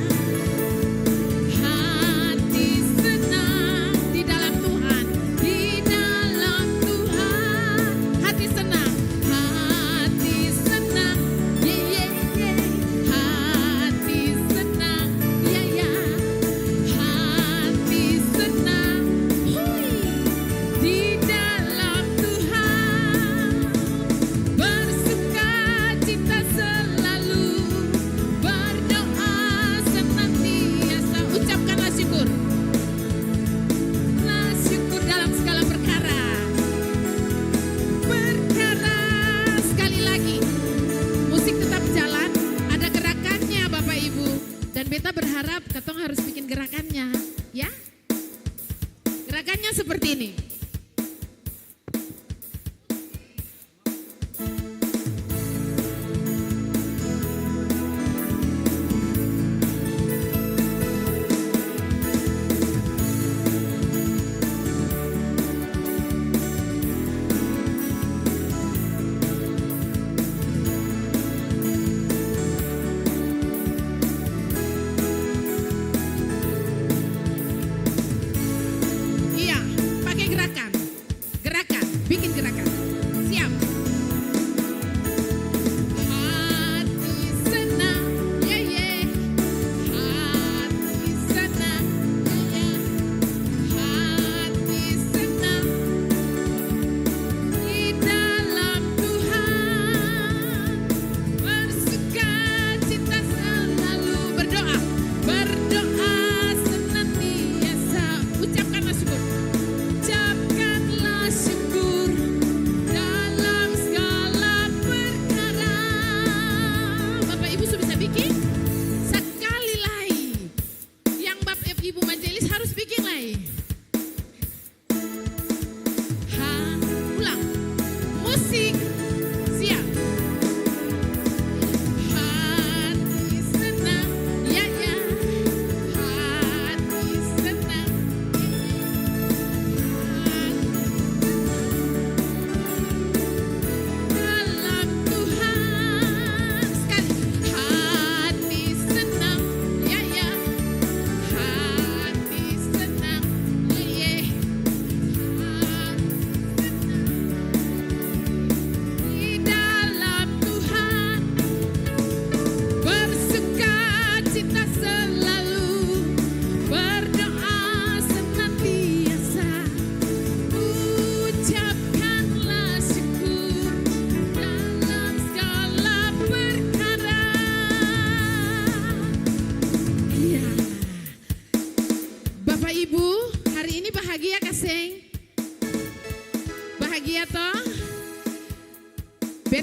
hati senang di dalam Tuhan, di dalam Tuhan. Hati senang, hati senang, yeah, yeah, yeah. Hati senang, yeah, yeah. Hati senang, hui, di beta berharap ketong harus bikin gerakannya, ya. Gerakannya seperti ini.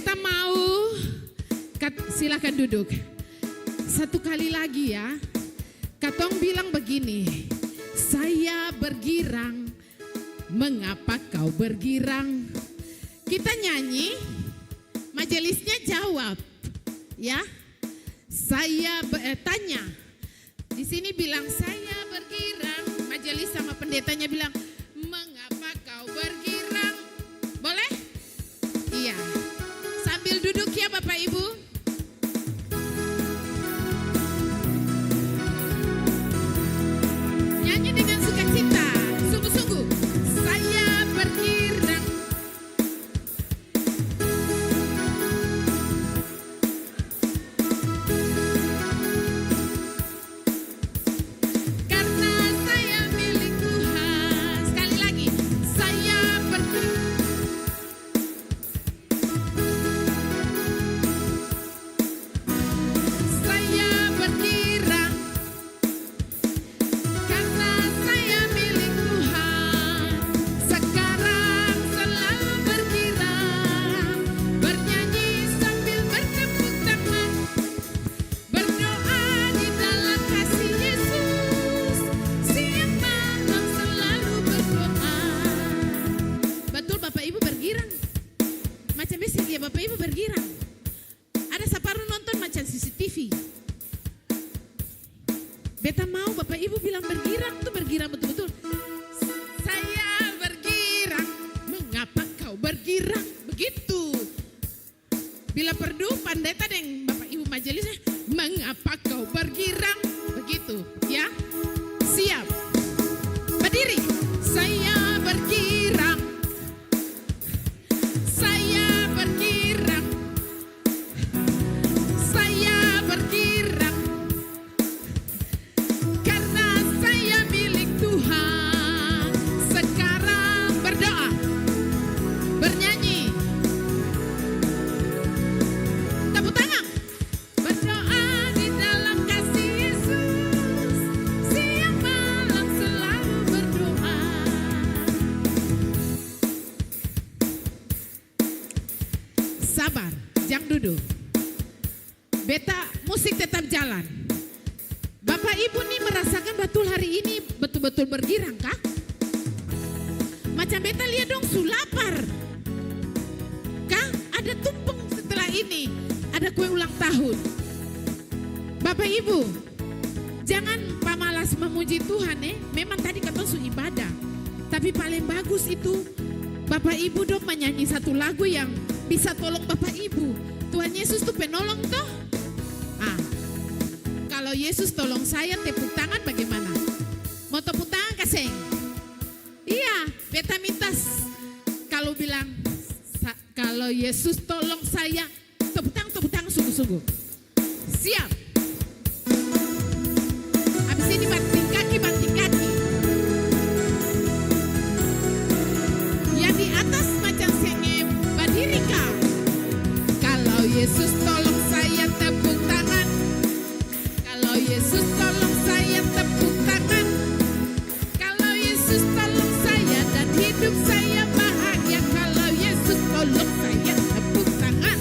Beta mau, silakan duduk. Satu kali lagi ya. Katong bilang begini, saya bergirang, mengapa kau bergirang? Kita nyanyi, majelisnya jawab, ya. Saya tanya, di sini bilang saya bergirang, majelis sama pendetanya bilang, mengapa kau bergirang? Boleh? Iya. Sambil duduk ya Bapak Ibu. Nyanyi dengan sukacita, sungguh-sungguh. Saya bergirang. Karena saya milik Tuhan. Sekali lagi, saya bergirang. Saya bergirang. Karena saya milik Tuhan. Sekarang selalu bergirang, bernyanyi sambil bertepuk tangan, berdoa di dalam kasih Yesus. Siang malam selalu berdoa. Betul Bapak Ibu bergirang. Macam biasa dia Bapak Ibu bergirang. Ada separuh nonton macam CCTV. Beta mau Bapak Ibu bilang bergirang tuh bergirang betul-betul. Saya bergirang, mengapa kau bergirang? Begitu. Bila perlu pendeta dan Bapak Ibu majelisnya, mengapa kau bergirang? Begitu, ya. Siap. Berdiri. Saya bergirang. Saya bergirang. Saya bergirang. Karena saya milik Tuhan. Sekarang berdoa, bernyanyi, tepuk tangan, berdoa di dalam kasih Yesus. Siang malam selalu berdoa. Sabar, jangan duduk. Beta musik tetap jalan. Bapak Ibu nih merasakan betul hari ini betul-betul bergirang kah? Macam beta lihat dong lapar. Kah? Ada tumpeng setelah ini. Ada kue ulang tahun. Bapak Ibu, jangan pamalas memuji Tuhan Memang tadi kata su ibadah. Tapi paling bagus itu Bapak Ibu dong menyanyi satu lagu yang bisa tolong Bapak Ibu. Tuhan Yesus tuh penolong toh. Kalau Yesus tolong saya tepuk tangan bagaimana? Mau tepuk tangan kasih? Iya, beta minta kalau bilang kalau Yesus tolong saya tepuk tangan sungguh-sungguh. Siap. Habis ini banting kaki. Yang di atas macam senge berdiri kah? Kalau Yesus tolong saya tepuk tangan. Kalau Yesus tolong saya tepuk tangan. Kalau Yesus tolong saya dan hidup saya bahagia. Kalau Yesus tolong saya tepuk tangan.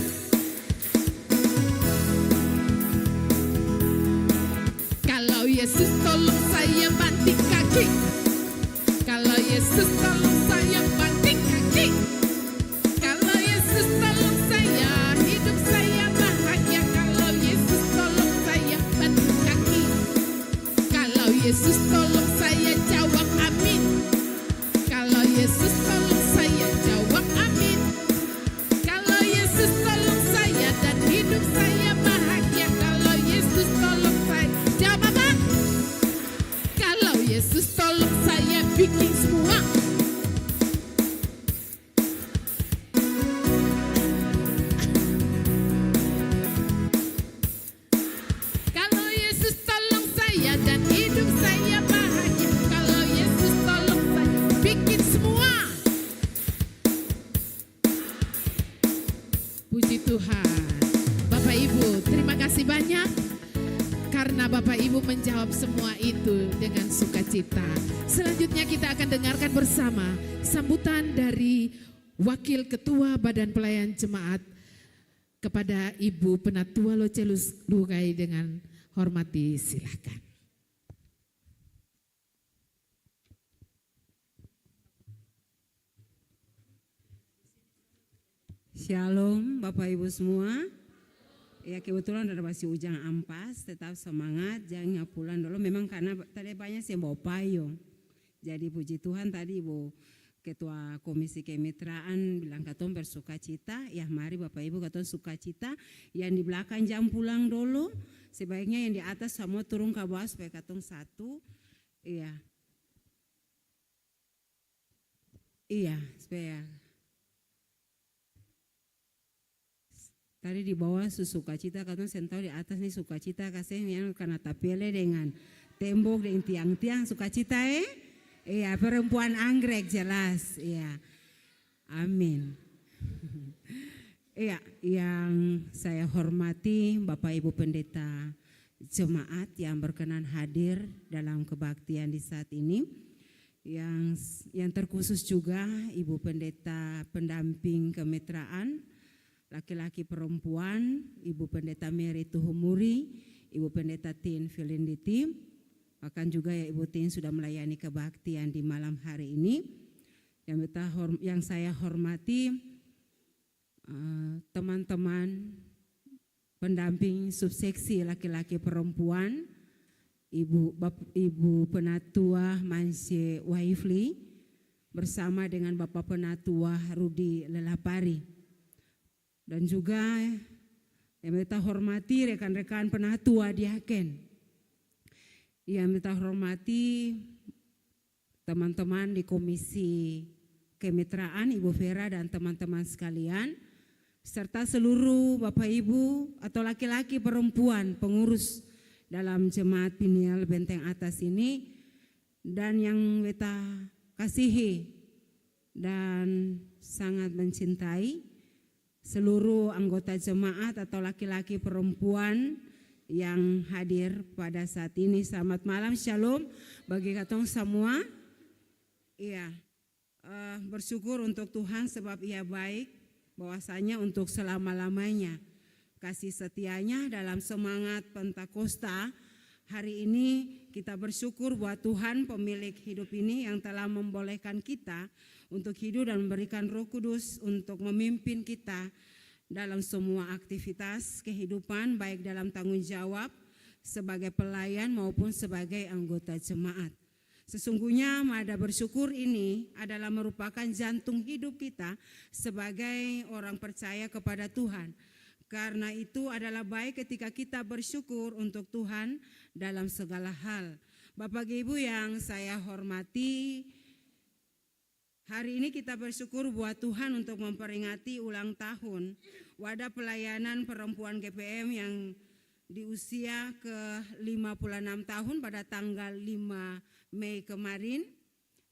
Kalau Yesus tolong saya banting kaki. Kalau Yesus tolong saya banting kaki. Kalau Yesus tolong saya hidup saya bahagia. Kalau Yesus tolong saya banting kaki. Kalau Yesus tolong saya jawab amin. Kalau Yesus tolong saya jawab amin. Kalau Yesus tolong saya dan hidup saya bahagia. Kalau Yesus tolong saya jawab apa? Kalau Yesus tolong saya bikin semua. Kalau Yesus tolong saya dan hidup saya bahagia. Kalau Yesus tolong saya bikin semua. Puji Tuhan. Bapak Ibu, terima kasih banyak karena Bapak Ibu menjawab semua itu dengan sukacita. Selanjutnya kita akan dengarkan bersama sambutan dari Wakil Ketua Badan Pelayan Jemaat Kepada Ibu Penatua Locelus Lukai dengan hormat silakan. Shalom Bapak Ibu semua. Ya kebetulan ada masih ujang ampas, tetap semangat, jangan pulang dulu. Memang karena tadi banyak yang bawa payung. Jadi puji Tuhan tadi Ibu Ketua Komisi Kemitraan bilang katong bersuka cita. Ya mari Bapak Ibu katong suka cita. Yang di belakang jangan pulang dulu. Sebaiknya yang di atas semua turun ke bawah supaya katong satu. Iya supaya tadi di bawah sukacita katong sentau di atas nih sukacita kasih yang karena tapiele dengan tembok dengan tiang-tiang sukacita Iya perempuan anggrek jelas iya. Amin. Iya yang saya hormati Bapak Ibu Pendeta Jemaat yang berkenan hadir dalam kebaktian di saat ini. Yang terkhusus juga Ibu Pendeta pendamping kemitraan laki-laki perempuan, Ibu Pendeta Mary Tuhumuri, Ibu Pendeta Tin Filinditi, bahkan juga ya Ibu Tin sudah melayani kebaktian di malam hari ini. Yang saya hormati teman-teman pendamping subseksi laki-laki perempuan, Ibu Penatua Manse Waifli bersama dengan Bapak Penatua Rudi Lelapari. Dan juga yang kita hormati rekan-rekan penatua diaken. Yang kita hormati teman-teman di Komisi Kemitraan, Ibu Vera dan teman-teman sekalian, serta seluruh Bapak Ibu atau laki-laki perempuan pengurus dalam Jemaat Piniel Benteng Atas ini, dan yang kita kasihi dan sangat mencintai seluruh anggota jemaat atau laki-laki perempuan yang hadir pada saat ini. Selamat malam, shalom bagi katong semua. Iya, bersyukur untuk Tuhan sebab Ia baik, bahwasanya untuk selama-lamanya kasih setianya dalam semangat Pentakosta. Hari ini kita bersyukur buat Tuhan pemilik hidup ini yang telah membolehkan kita untuk hidup dan memberikan Roh Kudus untuk memimpin kita dalam semua aktivitas kehidupan, baik dalam tanggung jawab sebagai pelayan maupun sebagai anggota jemaat. Sesungguhnya mada bersyukur ini adalah merupakan jantung hidup kita sebagai orang percaya kepada Tuhan. Karena itu adalah baik ketika kita bersyukur untuk Tuhan dalam segala hal. Bapak Ibu yang saya hormati, hari ini kita bersyukur buat Tuhan untuk memperingati ulang tahun Wadah Pelayanan Perempuan GPM yang di usia ke-56 tahun pada tanggal 5 Mei kemarin,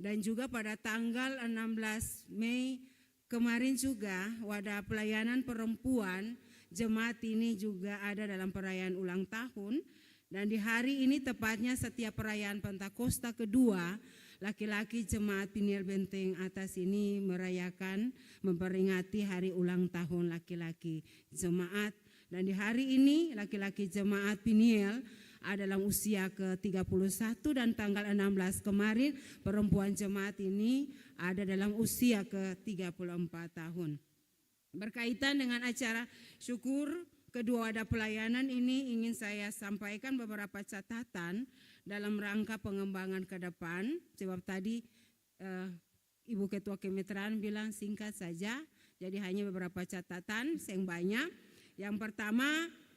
dan juga pada tanggal 16 Mei kemarin juga Wadah Pelayanan Perempuan Jemaat ini juga ada dalam perayaan ulang tahun. Dan di hari ini tepatnya setiap perayaan Pentakosta kedua, laki-laki Jemaat Piniel Benteng Atas ini merayakan, memperingati hari ulang tahun laki-laki Jemaat. Dan di hari ini laki-laki Jemaat Piniel ada dalam usia ke-31, dan tanggal 16 kemarin perempuan Jemaat ini ada dalam usia ke-34 tahun. Berkaitan dengan acara syukur kedua wadah pelayanan ini, ingin saya sampaikan beberapa catatan dalam rangka pengembangan ke depan. Sebab tadi Ibu Ketua Kemitraan bilang singkat saja, jadi hanya beberapa catatan yang banyak. Yang pertama,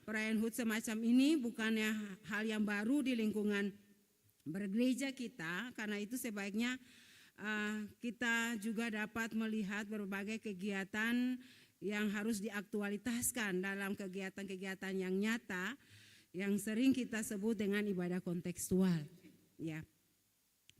perayaan HUT semacam ini bukannya hal yang baru di lingkungan bergereja kita, karena itu sebaiknya kita juga dapat melihat berbagai kegiatan yang harus diaktualitaskan dalam kegiatan-kegiatan yang nyata yang sering kita sebut dengan ibadah kontekstual. Ya.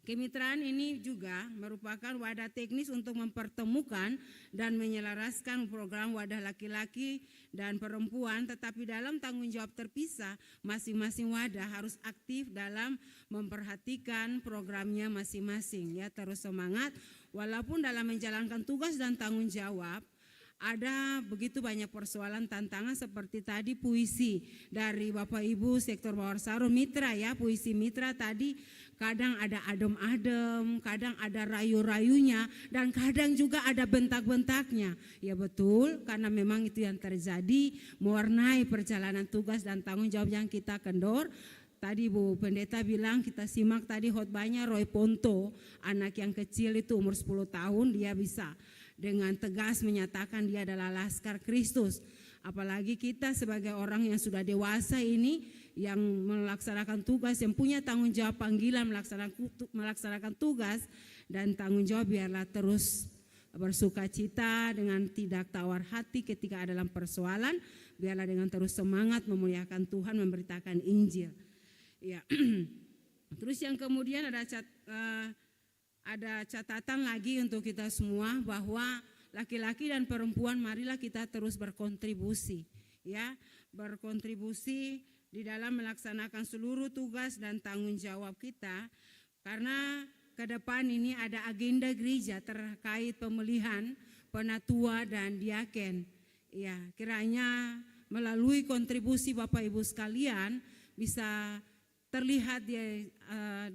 Kemitraan ini juga merupakan wadah teknis untuk mempertemukan dan menyelaraskan program wadah laki-laki dan perempuan, tetapi dalam tanggung jawab terpisah, masing-masing wadah harus aktif dalam memperhatikan programnya masing-masing. Ya, terus semangat walaupun dalam menjalankan tugas dan tanggung jawab ada begitu banyak persoalan tantangan seperti tadi puisi dari Bapak Ibu sektor Bawar Saru Mitra ya, puisi Mitra tadi kadang ada adem-adem, kadang ada rayu-rayunya, dan kadang juga ada bentak-bentaknya. Ya betul, karena memang itu yang terjadi mewarnai perjalanan tugas dan tanggung jawab yang kita kendor. Tadi Bu Pendeta bilang, kita simak tadi khotbahnya Roy Ponto, anak yang kecil itu umur 10 tahun, dia bisa dengan tegas menyatakan dia adalah laskar Kristus. Apalagi kita sebagai orang yang sudah dewasa ini, yang melaksanakan tugas, yang punya tanggung jawab panggilan melaksanakan tugas dan tanggung jawab, biarlah terus bersukacita dengan tidak tawar hati ketika ada dalam persoalan, biarlah dengan terus semangat memuliakan Tuhan, memberitakan Injil. Ya. Terus yang kemudian ada catatan lagi untuk kita semua bahwa laki-laki dan perempuan marilah kita terus berkontribusi, ya, berkontribusi di dalam melaksanakan seluruh tugas dan tanggung jawab kita, karena ke depan ini ada agenda gereja terkait pemilihan penatua dan diaken. Ya, kiranya melalui kontribusi Bapak Ibu sekalian bisa terlihat di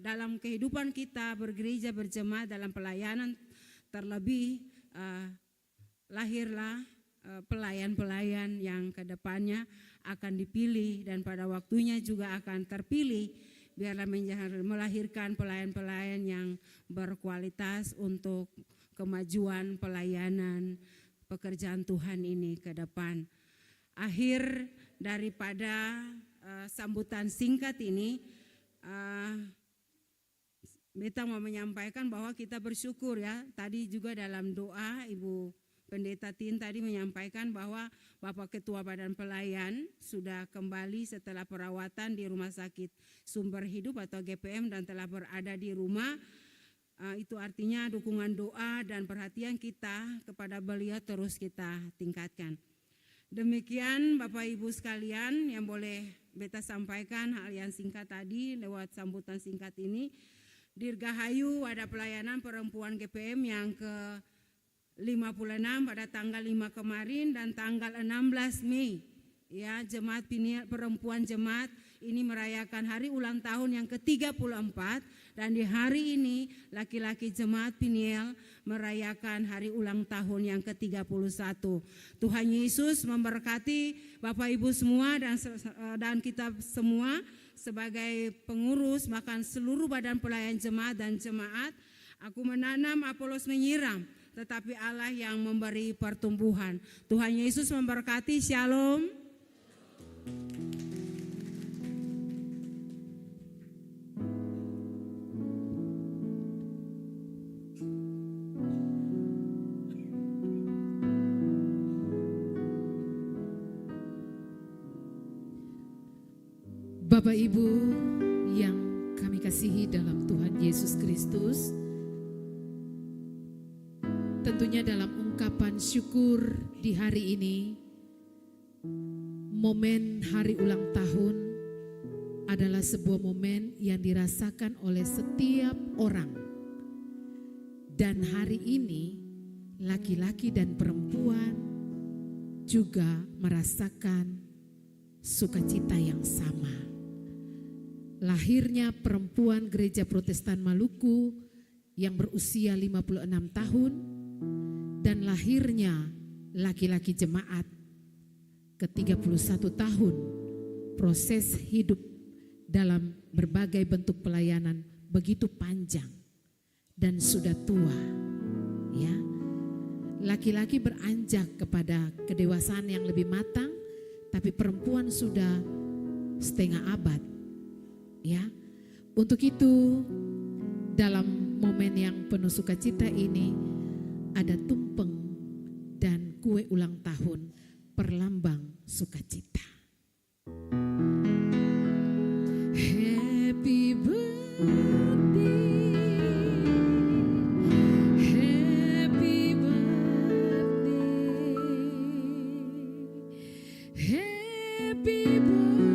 dalam kehidupan kita bergereja berjemaat dalam pelayanan, terlebih lahirlah pelayan-pelayan yang kedepannya akan dipilih dan pada waktunya juga akan terpilih, biarlah melahirkan pelayan-pelayan yang berkualitas untuk kemajuan pelayanan pekerjaan Tuhan ini ke depan. Akhir daripada sambutan singkat ini, Beta mau menyampaikan bahwa kita bersyukur ya, tadi juga dalam doa Ibu Pendeta Tin tadi menyampaikan bahwa Bapak Ketua Badan Pelayan sudah kembali setelah perawatan di Rumah Sakit Sumber Hidup atau GPM dan telah berada di rumah. Itu artinya dukungan doa dan perhatian kita kepada beliau terus kita tingkatkan. Demikian Bapak Ibu sekalian yang boleh Beta sampaikan hal yang singkat tadi lewat sambutan singkat ini. Dirgahayu ada pelayanan perempuan GPM yang ke-56 pada tanggal 5 kemarin dan tanggal 16 Mei. Ya, jemaat perempuan jemaat ini merayakan hari ulang tahun yang ke-34 dan di hari ini laki-laki jemaat Piniel merayakan hari ulang tahun yang ke-31. Tuhan Yesus memberkati Bapak Ibu semua dan kita semua sebagai pengurus bahkan seluruh badan pelayan jemaat dan jemaat. Aku menanam, Apolos menyiram, tetapi Allah yang memberi pertumbuhan. Tuhan Yesus memberkati. Shalom. Bapak Ibu yang kami kasihi dalam Tuhan Yesus Kristus, tentunya dalam ungkapan syukur di hari ini, momen hari ulang tahun adalah sebuah momen yang dirasakan oleh setiap orang. Dan hari ini laki-laki dan perempuan juga merasakan sukacita yang sama. Lahirnya perempuan Gereja Protestan Maluku yang berusia 56 tahun dan lahirnya laki-laki jemaat ke-31 tahun. Proses hidup dalam berbagai bentuk pelayanan begitu panjang dan sudah tua. Ya. Laki-laki beranjak kepada kedewasaan yang lebih matang, tapi perempuan sudah setengah abad. Ya, untuk itu dalam momen yang penuh sukacita ini ada tumpeng dan kue ulang tahun perlambang sukacita. Happy birthday, happy birthday, happy birthday.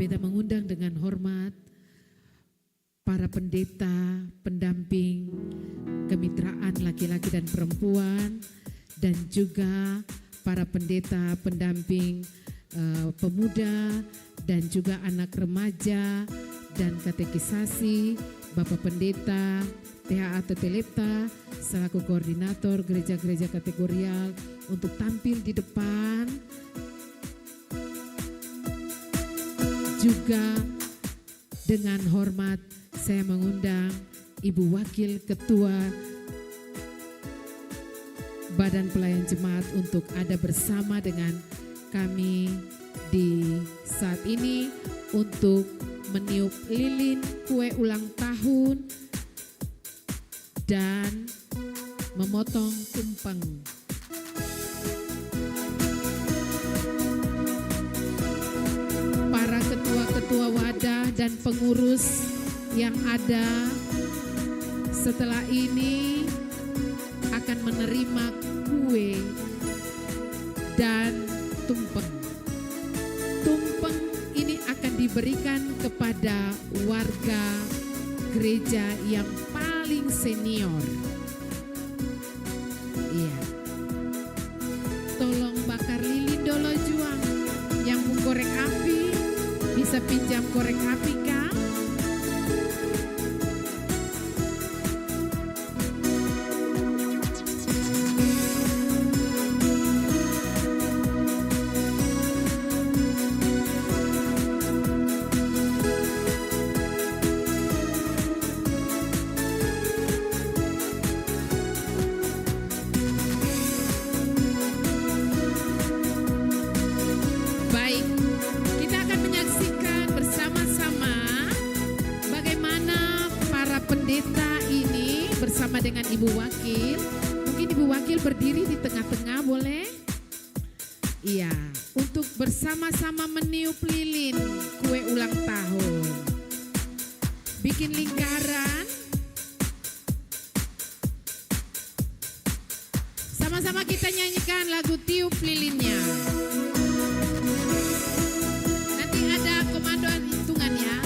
Beta mengundang dengan hormat pendeta, pendamping, kemitraan laki-laki dan perempuan, dan juga para pendeta, pendamping pemuda, dan juga anak remaja, dan katekisasi, Bapak Pendeta, THA Teteleta, selaku koordinator gereja-gereja kategorial untuk tampil di depan. Juga dengan hormat saya mengundang Ibu Wakil Ketua Badan Pelayan Jemaat untuk ada bersama dengan kami di saat ini untuk meniup lilin kue ulang tahun dan memotong tumpeng. Para ketua-ketua wadah dan pengurus yang ada setelah ini akan menerima kue dan tumpeng. Tumpeng ini akan diberikan kepada warga gereja yang paling senior. Iya. Tolong bakar lilin dulu juang. Yang mau korek api bisa pinjam korek api kah? Baik, kita akan menyaksikan bersama-sama bagaimana para pendeta ini bersama dengan Ibu Wakil. Mungkin Ibu Wakil berdiri di tengah-tengah boleh? Iya, untuk bersama-sama meniup lilin kue ulang tahun. Bikin lingkaran. Sama-sama kita nyanyikan lagu tiup lilinnya. Nanti ada komandoan hitungan ya.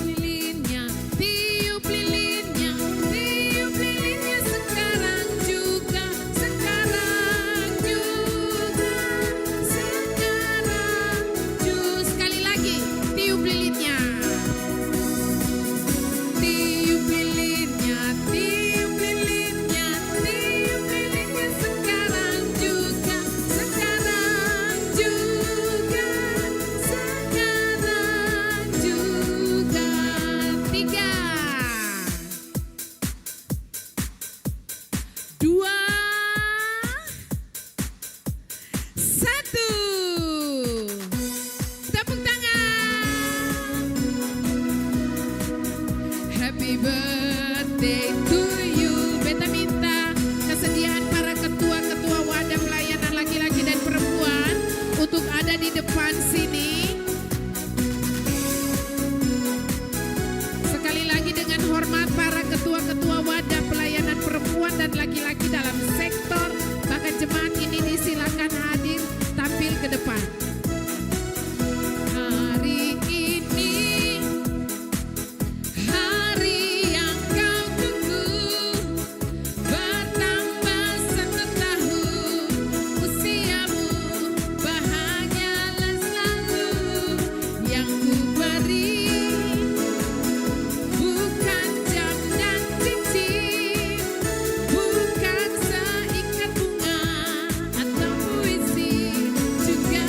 Lilinnya, tiup lilinnya, tiup lilinnya sekarang juga, sekarang juga, sekarang juga. Sekali lagi, tiup lilinnya. Tiup lilinnya, tiup lilinnya, tiup lilinnya sekarang juga, sekarang juga, sekarang juga. 3, 2, 1. Tepuk tangan. Happy birthday to you. Beta minta kesediaan para ketua-ketua wadah pelayanan laki-laki dan perempuan untuk ada di depan sini. Sekali lagi dengan hormat para ketua-ketua wadah pelayanan perempuan dan laki-laki dalam sektor bahkan jemaat ini disilakan hadir tampil ke depan. Hari ini hari yang kau tunggu, bertambah 1 tahun usiamu, bahagialah selalu. Yang ku beri bukan jam dan cincin, bukan seikat bunga atau puisi, juga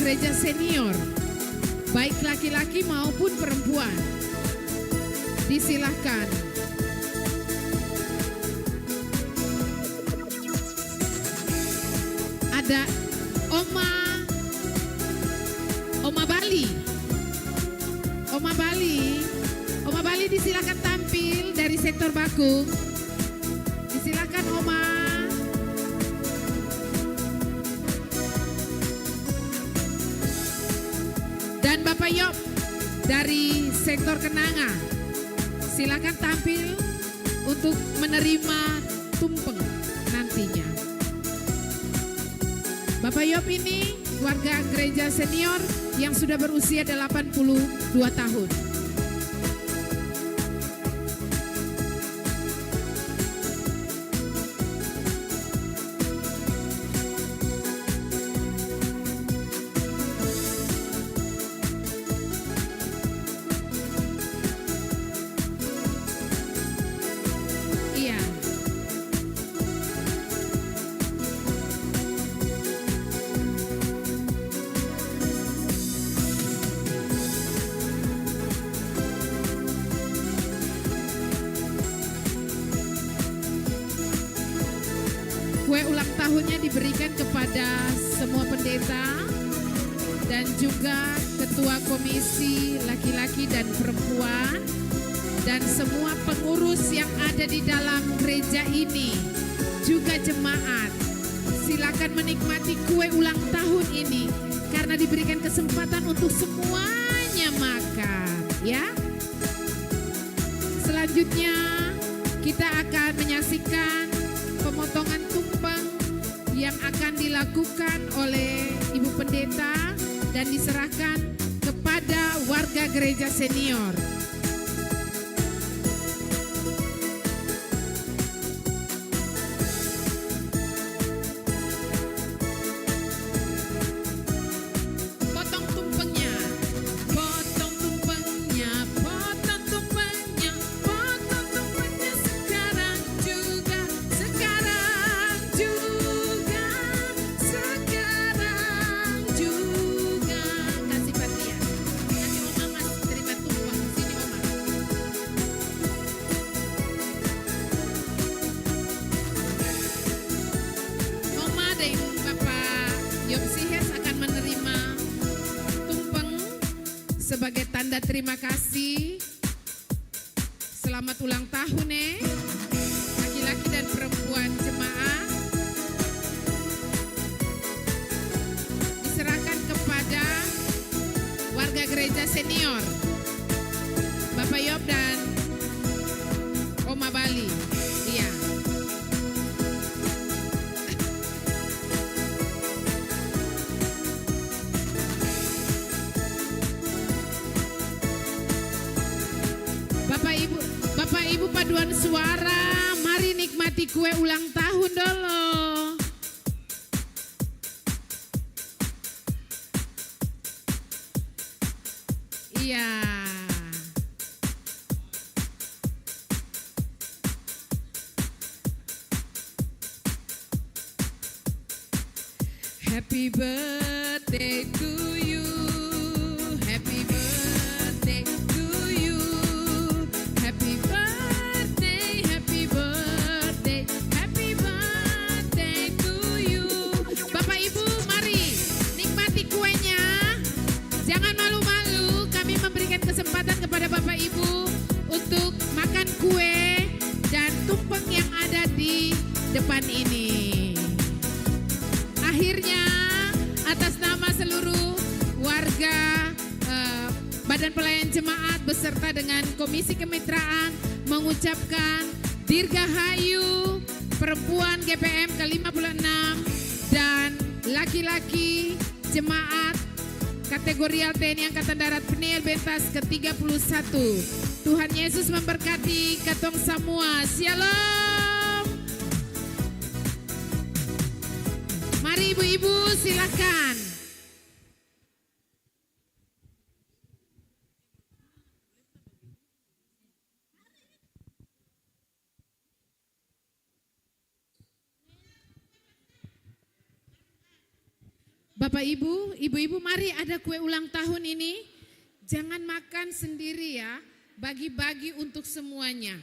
gereja senior, baik laki-laki maupun perempuan. Disilahkan. Ada Oma Bali. Oma Bali disilakan tampil dari sektor Bakung. Disilakan Oma. Dan Bapak Yop dari sektor Kenanga, silakan tampil untuk menerima tumpeng nantinya. Bapak Yop ini warga gereja senior yang sudah berusia 82 tahun. Iya. Kue ulang tahunnya diberikan kepada semua pendeta dan juga ketua komisi laki-laki dan perempuan dan semua pengurus yang ada di dalam gereja ini, juga jemaat. Silakan menikmati kue ulang tahun ini karena diberikan kesempatan untuk semuanya makan, ya. Selanjutnya kita akan menyaksikan pemotongan tumpeng yang akan dilakukan oleh Ibu Pendeta dan diserahkan kepada warga gereja senior. Potong tumpengnya, potong tumpengnya, potong tumpengnya, potong tumpengnya sekarang juga, sekarang juga, sekarang juga. Kasih perhatian, nanti Oma Mas terima tumpeng sini Oma. Oma dan Bapak Yopsihes akan menerima tumpeng sebagai tanda terima kasih. Selamat ulang tahun laki-laki dan perempuan jemaah. Diserahkan kepada warga gereja senior, Bapak Yop dan Oma Bali. Iya. Bapak Ibu paduan suara, mari nikmati kue ulang tahun dulu. Iya. Happy birthday to you. Happy birthday to you. Happy birthday, happy birthday, happy birthday to you. Bapak Ibu mari nikmati kuenya. Jangan malu-malu, kami memberikan kesempatan kepada Bapak Ibu untuk makan kue dan tumpeng yang ada di depan ini. Akhirnya atas nama seluruh warga Badan Pelayan Jemaat beserta dengan Komisi Kemitraan mengucapkan Dirgahayu perempuan GPM ke-56 dan laki-laki jemaat kategorial TNI Angkatan Darat Penil Bentas ke-31. Tuhan Yesus memberkati katong semua. Shalom. Mari ibu-ibu silakan. Bapak Ibu, Ibu-ibu mari ada kue ulang tahun ini. Jangan makan sendiri ya, bagi-bagi untuk semuanya.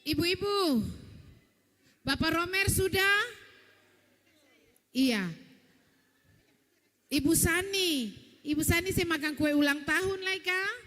Ibu-ibu, Bapak Romer sudah? Iya. Ibu Sani saya makan kue ulang tahun Laika.